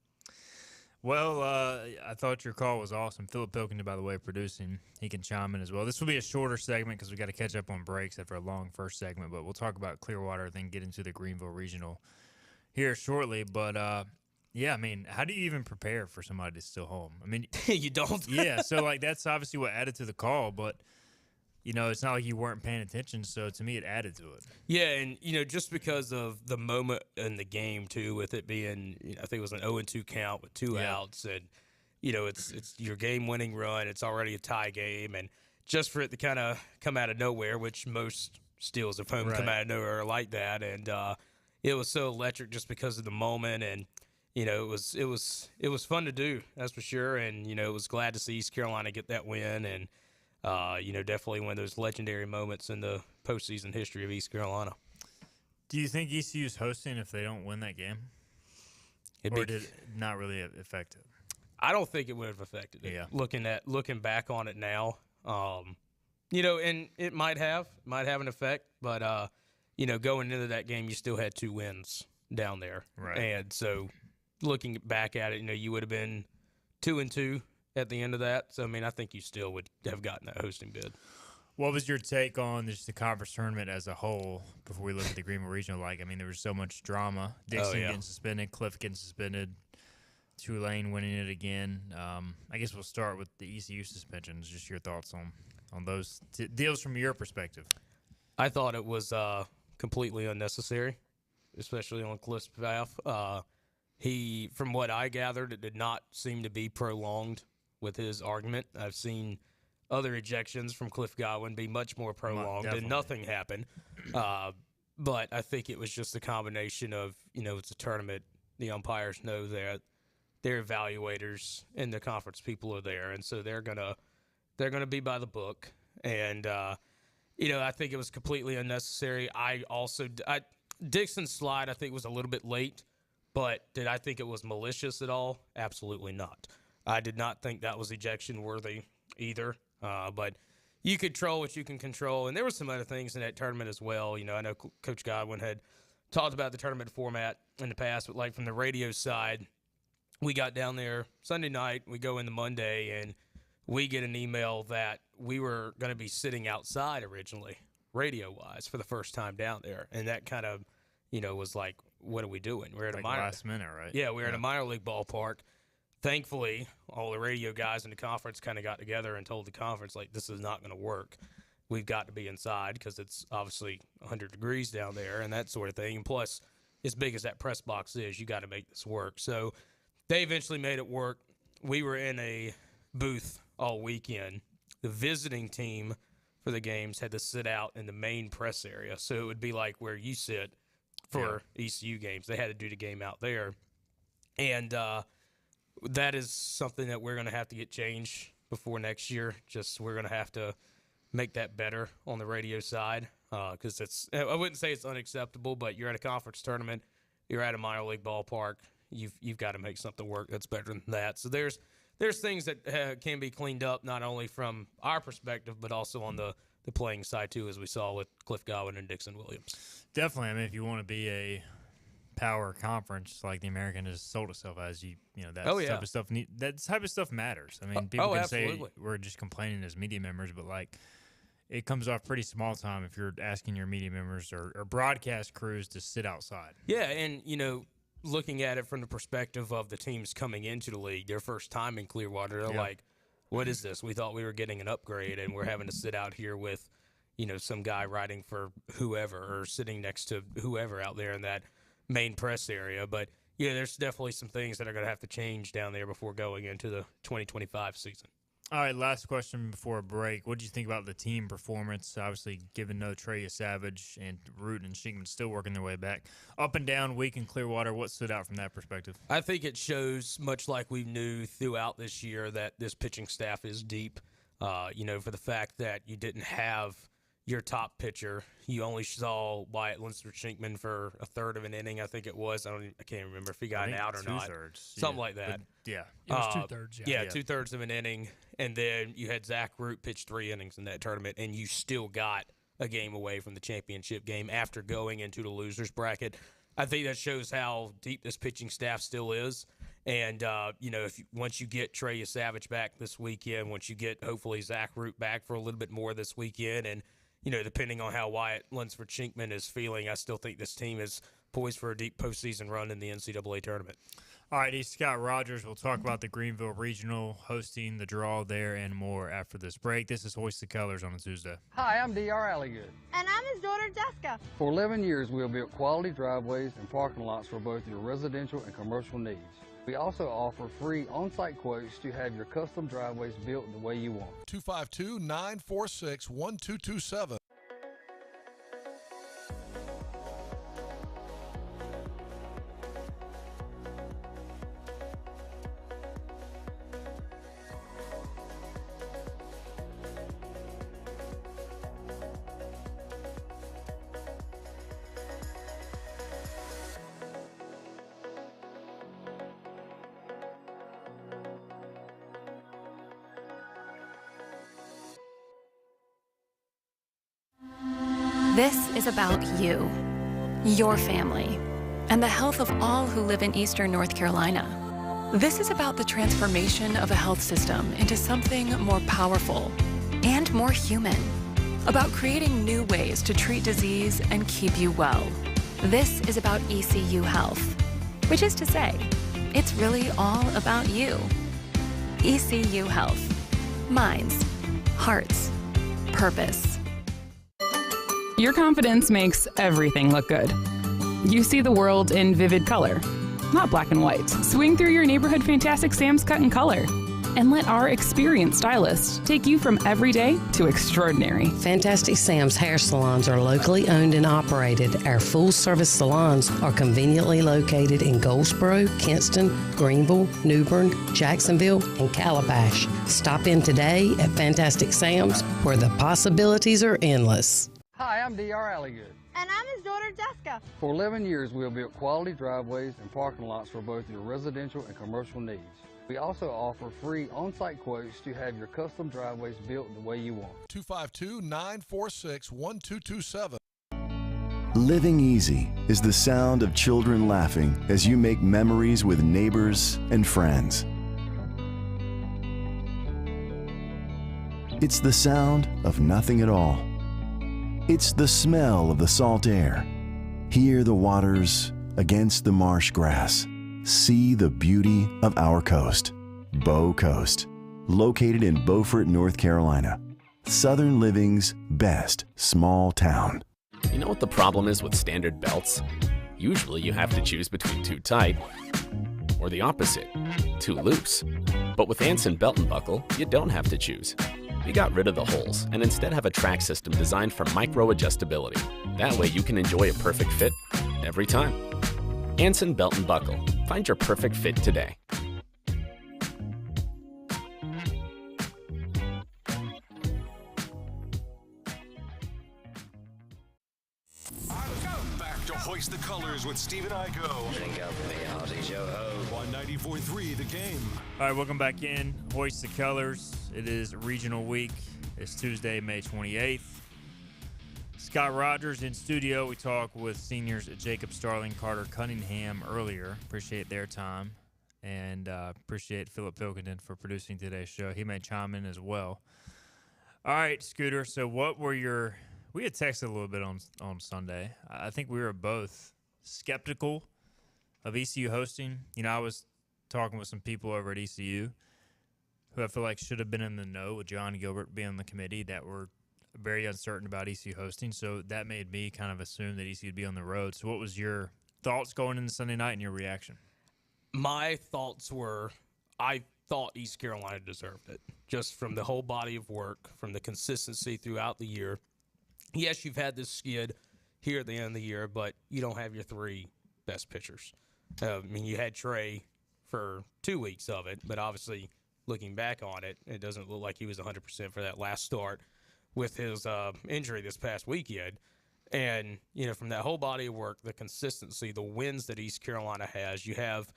Speaker 2: Well, I thought your call was awesome. Philip Pilkington, by the way, producing. He can chime in as well. This will be a shorter segment because we got to catch up on breaks after a long first segment, but we'll talk about Clearwater, then get into the Greenville Regional here shortly. But, yeah, I mean, how do you even prepare for somebody to steal home? I mean,
Speaker 13: you don't.
Speaker 2: Yeah, so, like, that's obviously what added to the call, but you know, it's not like you weren't paying attention, so to me it added to it.
Speaker 13: Yeah, and, you know, just because of the moment in the game, too, with it being, you know, I think it was an 0-2 count with two outs, and, you know, it's your game-winning run. It's already a tie game, and just for it to kind of come out of nowhere, which most steals of home come out of nowhere are like that, and it was so electric just because of the moment, and, you know, it was fun to do, that's for sure, and, you know, it was glad to see East Carolina get that win, and you know, definitely one of those legendary moments in the postseason history of East Carolina.
Speaker 2: Do you think ECU's hosting if they don't win that game? Or did it not really affect it?
Speaker 13: I don't think it would have affected it. Yeah. Looking back on it now, you know, and it might have an effect, but you know, going into that game, you still had two wins down there,
Speaker 2: right?
Speaker 13: And so, looking back at it, you know, you would have been 2-2. At the end of that. So, I mean, I think you still would have gotten that hosting bid.
Speaker 2: What was your take on just the conference tournament as a whole before we look at the Greenville Regional? Like, I mean, there was so much drama. Dixon getting suspended, Cliff getting suspended, Tulane winning it again. I guess we'll start with the ECU suspensions. Just your thoughts on those deals from your perspective.
Speaker 13: I thought it was completely unnecessary, especially on Cliff's behalf. He, from what I gathered, it did not seem to be prolonged with his argument. I've seen other ejections from Cliff Godwin be much more prolonged, and nothing happened. But I think it was just a combination of, you know, it's a tournament. The umpires know that their evaluators and the conference people are there, and so they're gonna be by the book. And you know, I think it was completely unnecessary. Dixon's slide I think was a little bit late, but did I think it was malicious at all? Absolutely not. I did not think that was ejection worthy either. But you control what you can control. And there were some other things in that tournament as well. You know, I know Coach Godwin had talked about the tournament format in the past, but like from the radio side, we got down there Sunday night, we go into Monday, and we get an email that we were going to be sitting outside originally, radio-wise, for the first time down there. And that kind of, was like, what are we doing? We're at a minor
Speaker 2: last minute, right?
Speaker 13: Yeah, we're at a minor league ballpark. Thankfully, all the radio guys in the conference kind of got together and told the conference, like, this is not going to work. We've got to be inside because it's obviously 100 degrees down there and that sort of thing. And plus, as big as that press box is, you got to make this work. So they eventually made it work. We were in a booth all weekend. The visiting team for the games had to sit out in the main press area. So it would be like where you sit for ECU games. They had to do the game out there. And that is something that we're going to have to get changed before next year. Just we're going to have to make that better on the radio side because I wouldn't say it's unacceptable, but you're at a conference tournament, you're at a minor league ballpark, you've got to make something work that's better than that. So there's things that can be cleaned up not only from our perspective but also on the playing side too, as we saw with Cliff Godwin and Dixon Williams.
Speaker 2: Definitely. I mean, if you want to be a power conference like the American has sold itself as, that type of stuff. That type of stuff matters. I mean, people can say we're just complaining as media members, but like it comes off pretty small time if you're asking your media members or broadcast crews to sit outside.
Speaker 13: Yeah, and looking at it from the perspective of the teams coming into the league, their first time in Clearwater, they're like, what is this? We thought we were getting an upgrade, and we're having to sit out here with, some guy writing for whoever or sitting next to whoever out there in that main press area. But, there's definitely some things that are going to have to change down there before going into the 2025 season.
Speaker 2: All right, last question before a break. What did you think about the team performance? Obviously, given no Trey Savage and Root and Sheikman still working their way back. Up and down week in Clearwater, what stood out from that perspective?
Speaker 13: I think it shows, much like we knew throughout this year, that this pitching staff is deep. For the fact that you didn't have your top pitcher. You only saw Wyatt Linsford-Shenkman for a third of an inning, I think it was. I can't remember if he got an out or not. Something like that.
Speaker 2: But,
Speaker 14: it was 2/3.
Speaker 13: Yeah, 2/3 of an inning. And then you had Zach Root pitch 3 innings in that tournament, and you still got a game away from the championship game after going into the losers bracket. I think that shows how deep this pitching staff still is. And, once you get Trey Savage back this weekend, once you get hopefully Zach Root back for a little bit more this weekend, and depending on how Wyatt Linsford-Shenkman is feeling, I still think this team is poised for a deep postseason run in the NCAA tournament.
Speaker 2: All right, he's Scott Rogers. We'll talk about the Greenville Regional, hosting the draw there and more after this break. This is Hoist the Colors on a Tuesday.
Speaker 15: Hi, I'm D.R. Alligood.
Speaker 16: And I'm his daughter, Jessica.
Speaker 15: For 11 years, we have built quality driveways and parking lots for both your residential and commercial needs. We also offer free on-site quotes to have your custom driveways built the way you want.
Speaker 17: 252-946-1227.
Speaker 18: This is about you, your family, and the health of all who live in Eastern North Carolina. This is about the transformation of a health system into something more powerful and more human, about creating new ways to treat disease and keep you well. This is about ECU Health, which is to say, it's really all about you. ECU Health. Minds, hearts, purpose.
Speaker 19: Your confidence makes everything look good. You see the world in vivid color, not black and white. Swing through your neighborhood Fantastic Sam's Cut in Color and let our experienced stylists take you from everyday to extraordinary.
Speaker 20: Fantastic Sam's hair salons are locally owned and operated. Our full-service salons are conveniently located in Goldsboro, Kinston, Greenville, Newbern, Jacksonville, and Calabash. Stop in today at Fantastic Sam's, where the possibilities are endless.
Speaker 15: Hi, I'm D.R. Alligood.
Speaker 16: And I'm his daughter, Jessica.
Speaker 15: For 11 years, we have built quality driveways and parking lots for both your residential and commercial needs. We also offer free on-site quotes to have your custom driveways built the way you want.
Speaker 17: 252-946-1227.
Speaker 21: Living easy is the sound of children laughing as you make memories with neighbors and friends. It's the sound of nothing at all. It's the smell of the salt air. Hear the waters against the marsh grass. See the beauty of our coast. Bow Coast, located in Beaufort, North Carolina. Southern Living's best small town.
Speaker 10: You know what the problem is with standard belts? Usually you have to choose between too tight or the opposite, too loose. But with Anson Belt and Buckle, you don't have to choose. We got rid of the holes and instead have a track system designed for micro-adjustability. That way you can enjoy a perfect fit every time. Anson Belt and Buckle. Find your perfect fit today.
Speaker 1: Back to Hoist the Colors with Stephen Igo.
Speaker 14: Drink up me hearties, yo-ho.
Speaker 1: On 94.3 The Game.
Speaker 2: All right, welcome back in. Hoist the Colors. It is regional week. It's Tuesday, May 28th. Scott Rogers in studio. We talked with seniors Jacob Starling, Carter Cunningham earlier. Appreciate their time. And appreciate Philip Pilkington for producing today's show. He may chime in as well. All right, Scooter. So what were your... We had texted a little bit on Sunday. I think we were both skeptical of ECU hosting. You know, I was talking with some people over at ECU who I feel like should have been in the know with John Gilbert being on the committee that were very uncertain about ECU hosting. So that made me kind of assume that ECU would be on the road. So what was your thoughts going into Sunday night and your reaction?
Speaker 13: My thoughts were, I thought East Carolina deserved it, just from the whole body of work, from the consistency throughout the year. Yes, you've had this skid here at the end of the year, but you don't have your three best pitchers. I mean, you had Trey for 2 weeks of it, but obviously looking back on it, it doesn't look like he was 100% for that last start with his injury this past weekend. And, you know, from that whole body of work, the consistency, the wins that East Carolina has, you have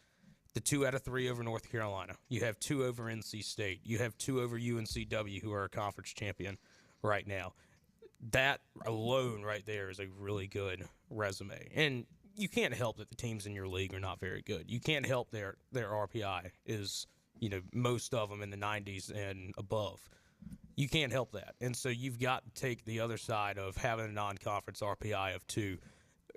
Speaker 13: the 2 out of 3 over North Carolina. You have 2 over NC State. You have 2 over UNCW, who are a conference champion right now. That alone right there is a really good resume. And you can't help that the teams in your league are not very good. You can't help their RPI is, you know, most of them in the 90s and above. You can't help that. And so you've got to take the other side of having a non-conference RPI of 2,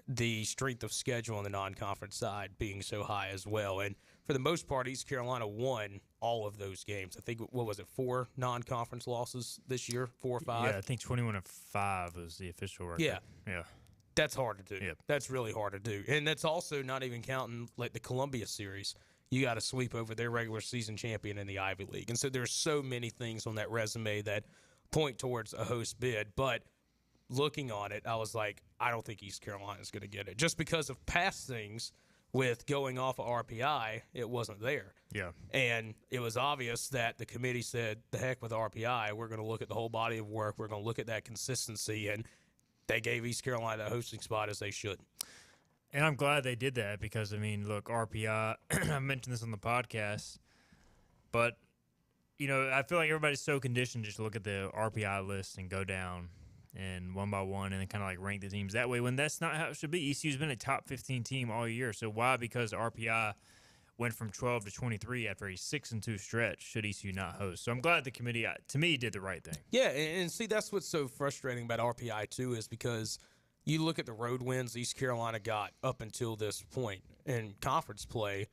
Speaker 13: the strength of schedule on the non-conference side being so high as well. And for the most part, East Carolina won all of those games. I think, what was it, 4 non-conference losses this year, 4 or 5?
Speaker 2: Yeah, I think 21-5 was the official record.
Speaker 13: Yeah. That's hard to do.
Speaker 2: Yep.
Speaker 13: That's really hard to do. And that's also not even counting like the Columbia series. You got to sweep over their regular season champion in the Ivy League. And so there's so many things on that resume that point towards a host bid. But looking on it, I was like, I don't think East Carolina is going to get it. Just because of past things with going off of RPI, it wasn't there.
Speaker 2: Yeah.
Speaker 13: And it was obvious that the committee said, the heck with RPI, we're going to look at the whole body of work. We're going to look at that consistency. And they gave East Carolina a hosting spot as they should.
Speaker 2: And I'm glad they did that because, I mean, look, RPI, I mentioned this on the podcast, but, you know, I feel like everybody's so conditioned just to look at the RPI list and go down and one by one and then kind of like rank the teams that way when that's not how it should be. ECU's been a top 15 team all year. So why? Because RPI went from 12 to 23 after a 6-2 stretch should ECU not host. So I'm glad the committee, to me, did the right thing.
Speaker 13: Yeah, and see, that's what's so frustrating about RPI, too, is because you look at the road wins East Carolina got up until this point in conference play,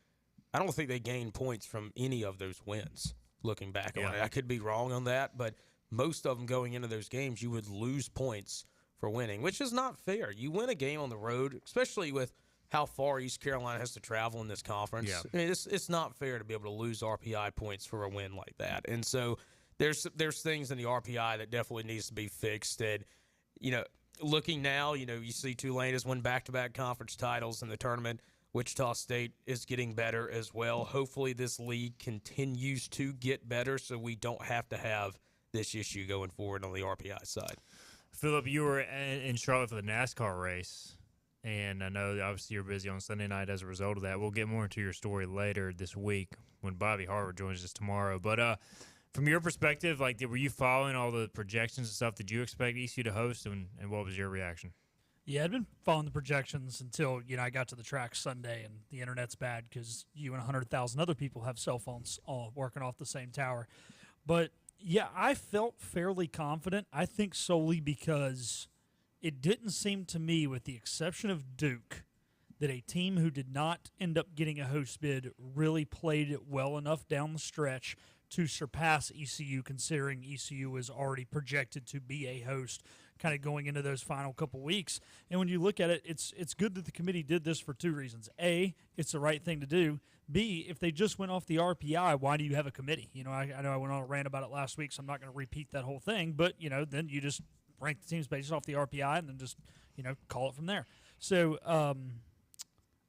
Speaker 13: I don't think they gained points from any of those wins, looking back on it. I could be wrong on that, but most of them going into those games, you would lose points for winning, which is not fair. You win a game on the road, especially with how far East Carolina has to travel in this conference.
Speaker 2: Yeah.
Speaker 13: I mean, it's not fair to be able to lose RPI points for a win like that. And so there's things in the RPI that definitely needs to be fixed. And, you know, looking now, you know, you see Tulane has won back-to-back conference titles in the tournament. Wichita State is getting better as well. Hopefully this league continues to get better so we don't have to have this issue going forward on the RPI side.
Speaker 2: Philip, you were in Charlotte for the NASCAR race, and I know obviously you're busy on Sunday night as a result of that. We'll get more into your story later this week when Bobby Harvard joins us tomorrow. But from your perspective, like, were you following all the projections and stuff? Did you expect ECU to host, and what was your reaction?
Speaker 22: Yeah, I'd been following the projections until, you know, I got to the track Sunday, and the internet's bad because you and 100,000 other people have cell phones all working off the same tower. But Yeah, I felt fairly confident. I think solely because it didn't seem to me, with the exception of Duke, that a team who did not end up getting a host bid really played it well enough down the stretch to surpass ECU, considering ECU was already projected to be a host kind of going into those final couple weeks. And when you look at it, it's good that the committee did this for two reasons. A, it's the right thing to do. B, if they just went off the RPI, why do you have a committee? You know, I know I went on a rant about it last week, so I'm not going to repeat that whole thing. But, you know, then you just rank the teams based off the RPI and then just, you know, call it from there. So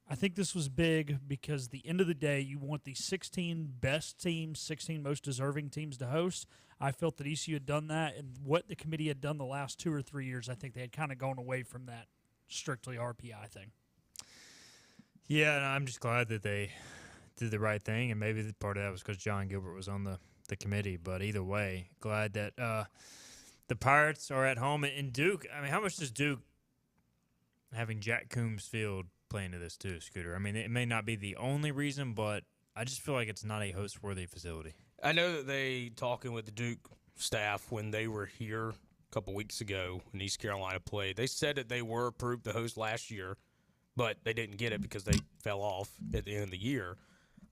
Speaker 22: I think this was big because at the end of the day, you want the 16 best teams, 16 most deserving teams to host. I felt that ECU had done that, and what the committee had done the last 2 or 3 years, I think they had kind of gone away from that strictly RPI thing.
Speaker 2: Yeah, and I'm just glad that they did the right thing, and maybe part of that was because John Gilbert was on the committee. But either way, glad that the Pirates are at home. And Duke, I mean, how much does Duke having Jack Coombs Field play into this too, Scooter? I mean, it may not be the only reason, but I just feel like it's not a host-worthy facility.
Speaker 13: I know that they, talking with the Duke staff when they were here a couple weeks ago when East Carolina played, they said that they were approved to host last year, but they didn't get it because they fell off at the end of the year.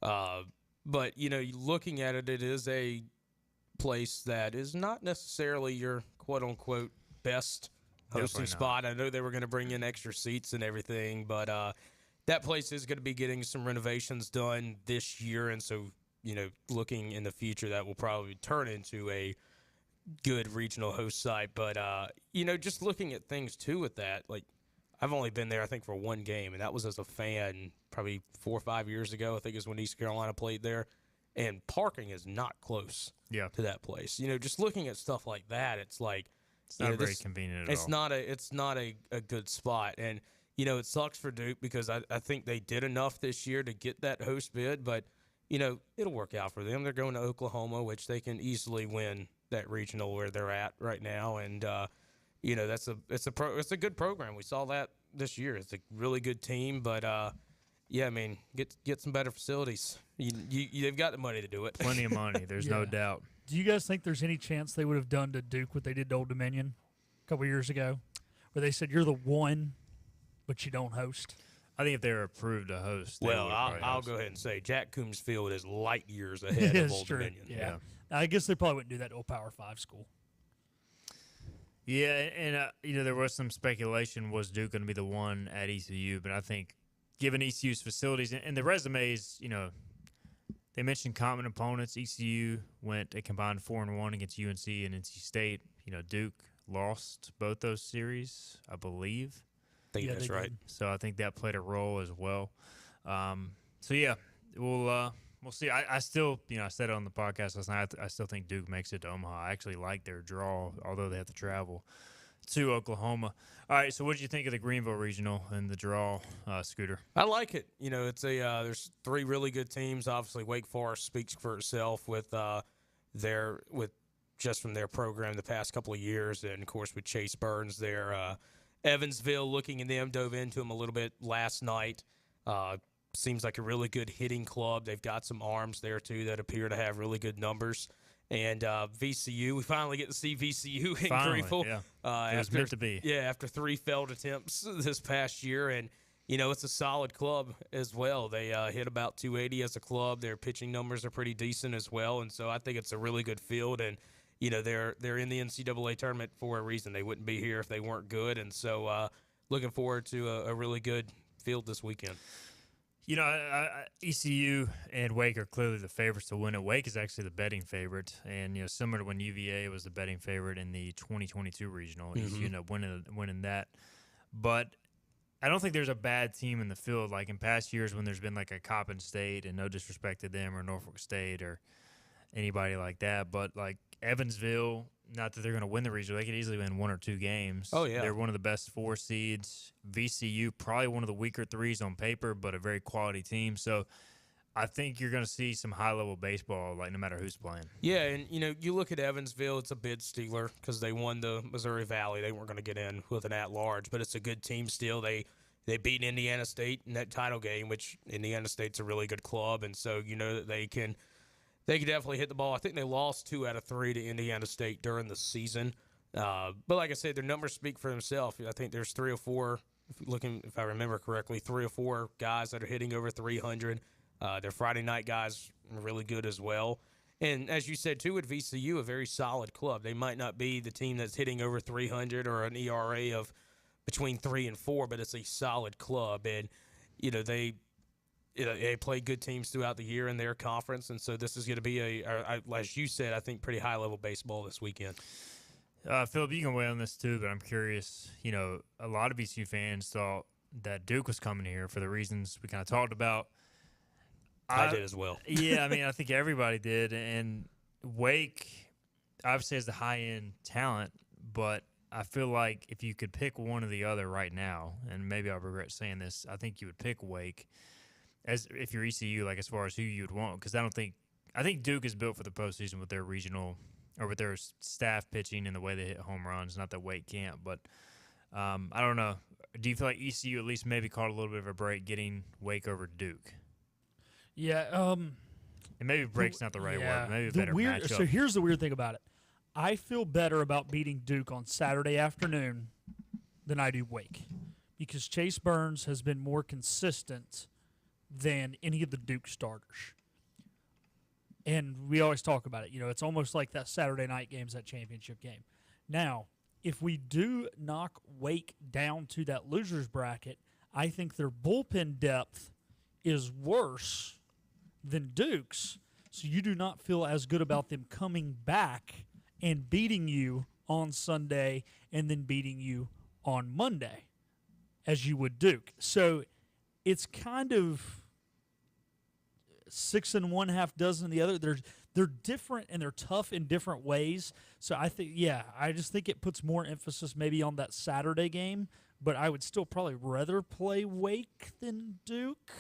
Speaker 13: But, you know, looking at it, it is a place that is not necessarily your quote-unquote best hosting spot. I know they were going to bring in extra seats and everything, but that place is going to be getting some renovations done this year, and so, you know, looking in the future, that will probably turn into a good regional host site. But, you know, just looking at things, too, with that, like, I've only been there, I think, for one game, and that was as a fan probably 4 or 5 years ago, I think is when East Carolina played there. And parking is not close to that place. You know, just looking at stuff like that, it's like,
Speaker 2: it's not very convenient at all.
Speaker 13: It's not a good spot. And, you know, it sucks for Duke because I think they did enough this year to get that host bid, but, you know, it'll work out for them. They're going to Oklahoma, which they can easily win that regional where they're at right now. And, you know, it's a good program. We saw that this year. It's a really good team, but yeah, I mean, get some better facilities. They've got the money to do it.
Speaker 2: Plenty of money. There's no doubt.
Speaker 22: Do you guys think there's any chance they would have done to Duke what they did to Old Dominion a couple years ago, where they said you're the one, but you don't host?
Speaker 2: I think if they were approved to host,
Speaker 13: well, I'll go ahead and say Jack Coombs Field is light years ahead of Old Dominion.
Speaker 22: Yeah. I guess they probably wouldn't do that to a Power 5 school.
Speaker 2: Yeah, and you know, there was some speculation, was Duke going to be the one at ECU, but I think given ECU's facilities and the resumes, you know, they mentioned common opponents. ECU went a combined 4-1 against UNC and NC State. You know, Duke lost both those series, I believe.
Speaker 13: I think that's right.
Speaker 2: So I think that played a role as well. So yeah, we'll see. I still, you know, I said it on the podcast last night. I still think Duke makes it to Omaha. I actually like their draw, although they have to travel to Oklahoma. All right, so what did you think of the Greenville Regional and the draw, Scooter?
Speaker 13: I like it. You know, it's there's 3 really good teams. Obviously, Wake Forest speaks for itself with just from their program the past couple of years, and of course with Chase Burns there. Evansville, looking at them, dove into them a little bit last night. Seems like a really good hitting club. They've got some arms there too that appear to have really good numbers. And VCU, we finally get to see VCU in Greenville.
Speaker 2: Yeah. It was meant to be.
Speaker 13: Yeah, after 3 failed attempts this past year. And, you know, it's a solid club as well. They hit about 280 as a club. Their pitching numbers are pretty decent as well. And so I think it's a really good field. And, you know, they're in the NCAA tournament for a reason. They wouldn't be here if they weren't good. And so looking forward to a really good field this weekend.
Speaker 2: You know, ECU and Wake are clearly the favorites to win it. Wake is actually the betting favorite, and, you know, similar to when UVA was the betting favorite in the 2022 regional, ECU ended up winning that. But I don't think there's a bad team in the field. Like in past years when there's been like a Coppin State, and no disrespect to them, or Norfolk State or anybody like that, but like Evansville, not that they're going to win the regional. They could easily win 1 or 2 games.
Speaker 13: Oh, yeah.
Speaker 2: They're one of the best 4 seeds. VCU, probably one of the weaker 3s on paper, but a very quality team. So I think you're going to see some high-level baseball, like no matter who's playing.
Speaker 13: Yeah, and, you know, you look at Evansville, it's a bid stealer because they won the Missouri Valley. They weren't going to get in with an at-large, but it's a good team still. They beat Indiana State in that title game, which Indiana State's a really good club, and so you know that they can They could definitely hit the ball. I think they lost 2 out of 3 to Indiana State during the season. But like I said, their numbers speak for themselves. I think there's 3 or 4, if I remember correctly, 3 or 4 guys that are hitting over 300. Their Friday night guys are really good as well. And as you said, too, at VCU, a very solid club. They might not be the team that's hitting over 300 or an ERA of between 3 and 4, but it's a solid club. And, they play good teams throughout the year in their conference. And so this is going to be as you said, I think pretty high-level baseball this weekend.
Speaker 2: Philip, you can weigh on this too, but I'm curious. A lot of VCU fans thought that Duke was coming here for the reasons we kind of talked about.
Speaker 13: I did as well.
Speaker 2: Yeah, I think everybody did. And Wake obviously has the high-end talent, but I feel like if you could pick one or the other right now, and maybe I'll regret saying this, I think you would pick Wake as if you're ECU, like as far as who you would want, because I think Duke is built for the postseason with their regional or with their staff pitching and the way they hit home runs. Not that Wake can't, but I don't know. Do you feel like ECU at least maybe caught a little bit of a break getting Wake over Duke?
Speaker 22: Yeah.
Speaker 2: And maybe break's not the right word. Maybe a better matchup.
Speaker 22: So here's the weird thing about it. I feel better about beating Duke on Saturday afternoon than I do Wake because Chase Burns has been more consistent than any of the Duke starters. And we always talk about it. It's almost like that Saturday night game's that championship game. Now, if we do knock Wake down to that loser's bracket, I think their bullpen depth is worse than Duke's. So you do not feel as good about them coming back and beating you on Sunday and then beating you on Monday as you would Duke. So it's kind of 6 1/2 dozen the other. They're different and they're tough in different ways. So I just think it puts more emphasis maybe on that Saturday game, but I would still probably rather play Wake than Duke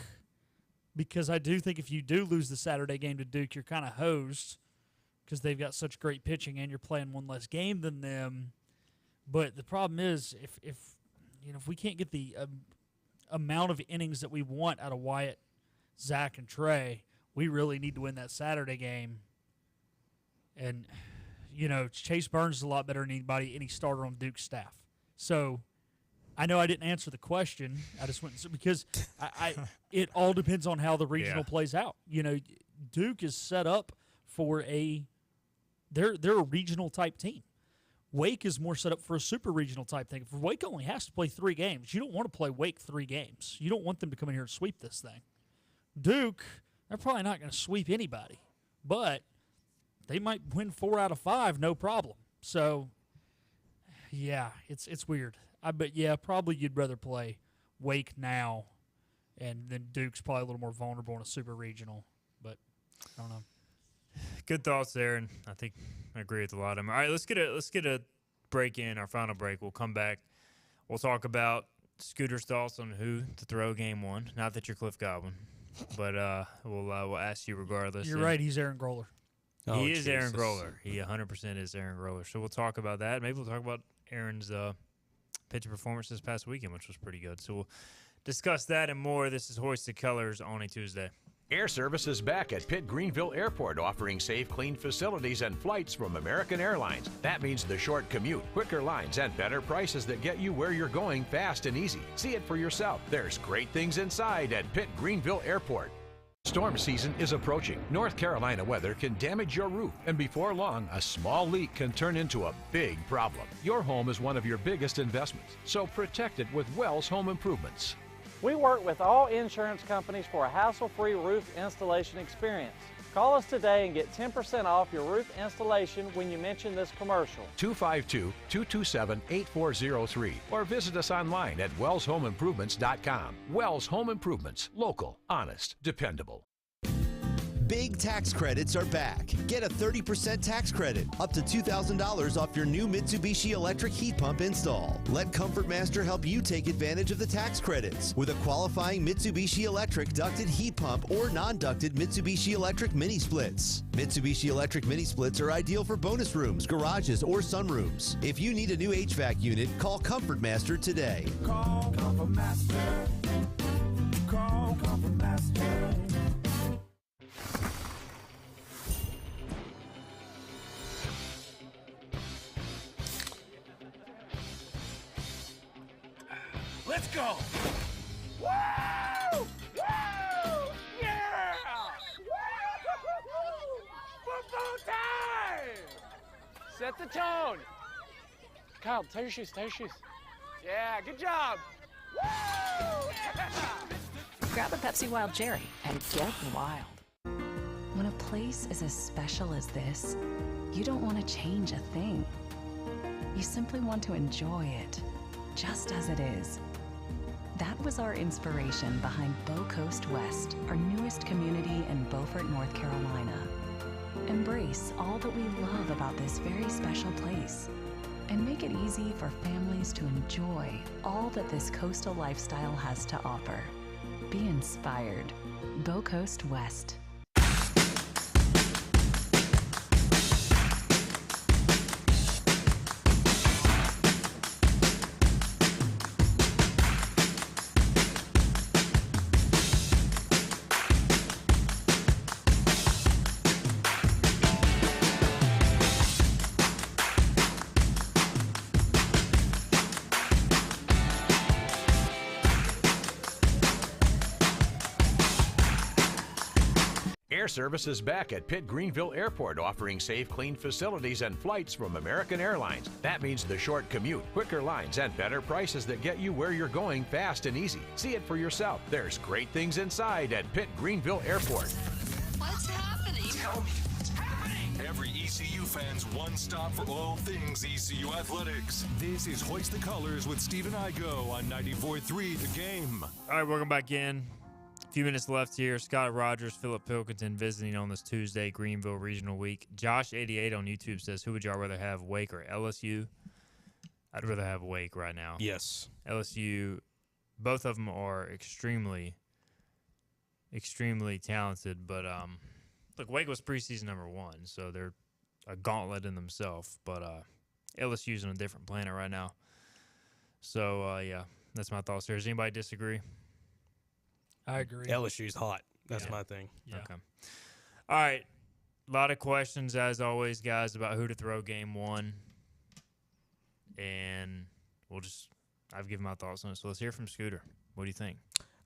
Speaker 22: because I do think if you do lose the Saturday game to Duke, you're kind of hosed because they've got such great pitching and you're playing one less game than them. But the problem is if we can't get the amount of innings that we want out of Wyatt, Zach, and Trey, we really need to win that Saturday game. And, Chase Burns is a lot better than any starter on Duke's staff. So I know I didn't answer the question. I just went because it all depends on how the regional plays out. Duke is set up for they're a regional type team. Wake is more set up for a super regional type thing. If Wake only has to play 3 games, you don't want to play Wake 3 games. You don't want them to come in here and sweep this thing. Duke, they're probably not going to sweep anybody, but they might win 4 out of 5, no problem. So, yeah, it's weird. But probably you'd rather play Wake now, and then Duke's probably a little more vulnerable in a super regional. But I don't know.
Speaker 2: Good thoughts there, and I think I agree with a lot of them. All right, let's get a break in, our final break. We'll come back. We'll talk about Scooter's thoughts on who to throw game 1. Not that you're Cliff Godwin, but we'll ask you regardless.
Speaker 22: You're right. He's Aaron Groller.
Speaker 2: He is Aaron Groller. He 100% is Aaron Groller. So we'll talk about that. Maybe we'll talk about Aaron's pitching performance this past weekend, which was pretty good. So we'll discuss that and more. This is Hoist the Colors on a Tuesday.
Speaker 3: Air Service is back at Pitt Greenville Airport, offering safe, clean facilities and flights from American Airlines. That means the short commute, quicker lines, and better prices that get you where you're going fast and easy. See it for yourself. There's great things inside at Pitt Greenville Airport. Storm season is approaching. North Carolina weather can damage your roof, and before long, a small leak can turn into a big problem. Your home is one of your biggest investments, so protect it with Wells Home Improvements.
Speaker 4: We work with all insurance companies for a hassle-free roof installation experience. Call us today and get 10% off your roof installation when you mention this commercial.
Speaker 3: 252-227-8403 or visit us online at wellshomeimprovements.com. Wells Home Improvements. Local, honest, dependable.
Speaker 23: Big tax credits are back. Get a 30% tax credit, up to $2,000 off your new Mitsubishi electric heat pump install. Let Comfort Master help you take advantage of the tax credits with a qualifying Mitsubishi electric ducted heat pump or non-ducted Mitsubishi electric mini splits. Mitsubishi electric mini splits are ideal for bonus rooms, garages, or sunrooms. If you need a new HVAC unit, call Comfort Master today.
Speaker 24: Call Comfort Master. Call Comfort Master.
Speaker 6: Let's go! Woo! Woo! Yeah! Football time!
Speaker 4: Set the tone. Kyle, tie your shoes, tie your shoes. Yeah, good job. Woo! Yeah!
Speaker 11: Grab a Pepsi Wild Cherry and get wild. When a place is as special as this, you don't want to change a thing. You simply want to enjoy it, just as it is. That was our inspiration behind Bow Coast West, our newest community in Beaufort, North Carolina. Embrace all that we love about this very special place and make it easy for families to enjoy all that this coastal lifestyle has to offer. Be inspired. Bow Coast West.
Speaker 3: Air service is back at Pitt Greenville Airport, offering safe, clean facilities and flights from American Airlines. That means the short commute, quicker lines, and better prices that get you where you're going fast and easy. See it for yourself. There's great things inside at Pitt Greenville Airport.
Speaker 6: What's happening? Tell me what's happening. Every ECU fan's one stop for all things ECU athletics. This is Hoist the Colors with Stephen Igo on 94.3 The Game.
Speaker 2: All right, welcome back in. A few minutes left here. Scott Rogers, Philip Pilkington visiting on this Tuesday, Greenville Regional Week. Josh88 on YouTube says, who would y'all rather have, Wake or LSU? I'd rather have Wake right now.
Speaker 13: Yes.
Speaker 2: LSU, both of them are extremely, extremely talented. But, look, Wake was preseason #1, so they're a gauntlet in themselves. But LSU's on a different planet right now. So, yeah, that's my thoughts there. Does anybody disagree?
Speaker 22: I agree.
Speaker 13: LSU's hot. That's my thing.
Speaker 2: Yeah. Okay. All right. A lot of questions, as always, guys, about who to throw game one. And I've given my thoughts on it. So let's hear from Scooter. What do you think?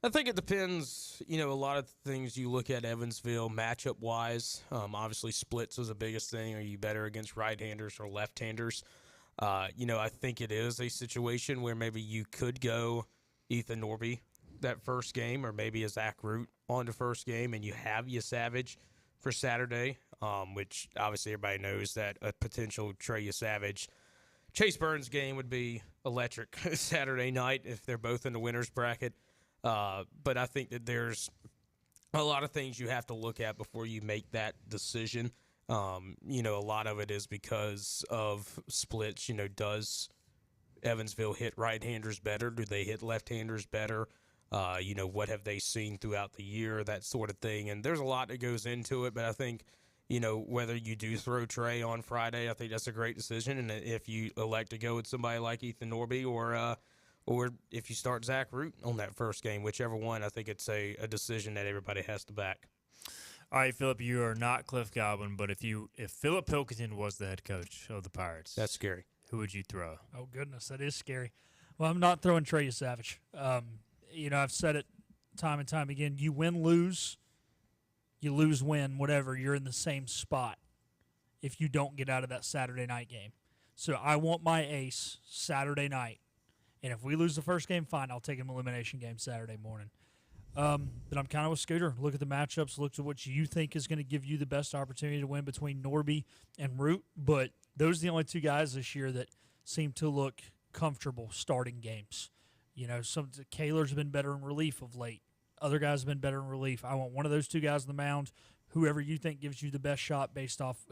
Speaker 13: I think it depends. A lot of things you look at Evansville matchup-wise. Obviously, splits is the biggest thing. Are you better against right-handers or left-handers? I think it is a situation where maybe you could go Ethan Norby that first game, or maybe a Zach Root on the first game, and you have Savage for Saturday, which obviously everybody knows that a potential Trey Savage Chase Burns game would be electric Saturday night if they're both in the winner's bracket. But I think that there's a lot of things you have to look at before you make that decision. A lot of it is because of splits. Does Evansville hit right-handers better? Do they hit left-handers better? What have they seen throughout the year, that sort of thing. And there's a lot that goes into it, but I think, whether you do throw Trey on Friday, I think that's a great decision. And if you elect to go with somebody like Ethan Norby or if you start Zach Root on that first game, whichever one, I think it's a decision that everybody has to back.
Speaker 2: All right, Philip, you are not Cliff Godwin, but if Philip Pilkington was the head coach of the Pirates,
Speaker 13: that's scary.
Speaker 2: Who would you throw?
Speaker 22: Oh, goodness, that is scary. Well, I'm not throwing Trey Savage. I've said it time and time again. You win, lose. You lose, win, whatever. You're in the same spot if you don't get out of that Saturday night game. So I want my ace Saturday night. And if we lose the first game, fine. I'll take an elimination game Saturday morning. But I'm kind of with Scooter. Look at the matchups. Look at what you think is going to give you the best opportunity to win between Norby and Root. But those are the only two guys this year that seem to look comfortable starting games. Kaler's been better in relief of late. Other guys have been better in relief. I want one of those two guys on the mound. Whoever you think gives you the best shot based off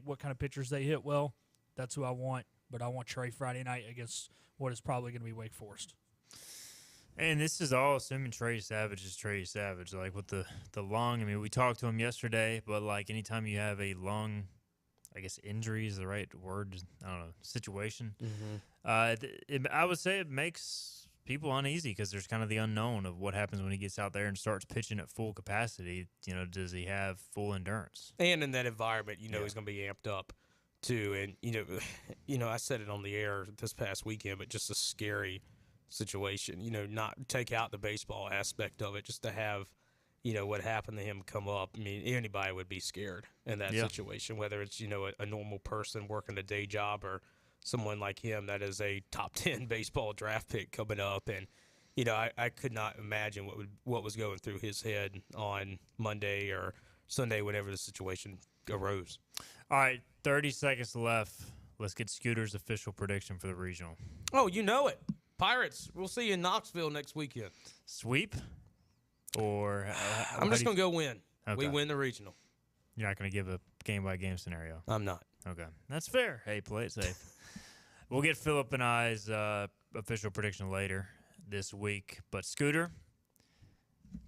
Speaker 22: what kind of pitchers they hit well, that's who I want. But I want Trey Friday night against what is probably going to be Wake Forest.
Speaker 2: And this is all assuming Trey Savage is Trey Savage. Like with the lung, I mean, we talked to him yesterday, but like anytime you have a lung, I guess injury is the right word, I don't know, situation.
Speaker 13: Mm-hmm.
Speaker 2: I would say it makes people uneasy because there's kind of the unknown of what happens when he gets out there and starts pitching at full capacity. Does he have full endurance?
Speaker 13: And in that environment, he's going to be amped up too. And I said it on the air this past weekend, but just a scary situation. Not take out the baseball aspect of it, just to have, what happened to him come up. I mean, anybody would be scared in that situation, whether it's, a normal person working a day job or someone like him that is a top 10 baseball draft pick coming up. And, I could not imagine what was going through his head on Monday or Sunday, whenever the situation arose.
Speaker 2: All right, 30 seconds left. Let's get Scooter's official prediction for the regional.
Speaker 13: Oh, you know it. Pirates, we'll see you in Knoxville next weekend.
Speaker 2: Sweep? Or
Speaker 13: I'm just going to go win.
Speaker 2: Okay.
Speaker 13: We win the regional.
Speaker 2: You're not going to give a game-by-game scenario?
Speaker 13: I'm not.
Speaker 2: Okay. That's fair. Hey, play it safe. We'll get Philip and I's official prediction later this week. But, Scooter,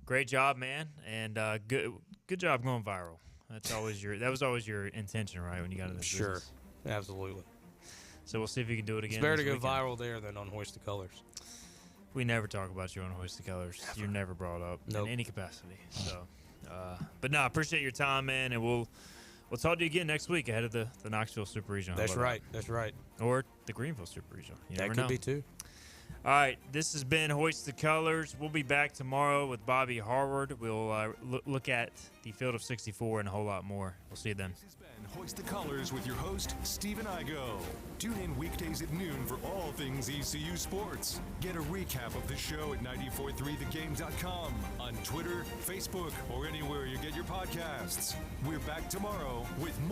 Speaker 2: great job, man. And good job going viral. That was always your intention, right, when you got into this business?
Speaker 13: Absolutely.
Speaker 2: So we'll see if you can do it again.
Speaker 13: It's better to go
Speaker 2: weekend.
Speaker 13: viral there than on Hoist the Colors.
Speaker 2: We never talk about you on Hoist the Colors. Never. You're never brought up in any capacity. So, but no, I appreciate your time, man, and we'll talk to you again next week ahead of the Knoxville Super Regional.
Speaker 13: That's right. That's right.
Speaker 2: Or the Greenville Super Regional.
Speaker 13: That could be too.
Speaker 2: All right, this has been Hoist the Colors. We'll be back tomorrow with Bobby Harward. We'll look at the Field of 64 and a whole lot more. We'll see you then.
Speaker 1: This has been Hoist the Colors with your host, Stephen Igo. Tune in weekdays at noon for all things ECU sports. Get a recap of the show at 943thegame.com, on Twitter, Facebook, or anywhere you get your podcasts. We're back tomorrow with more.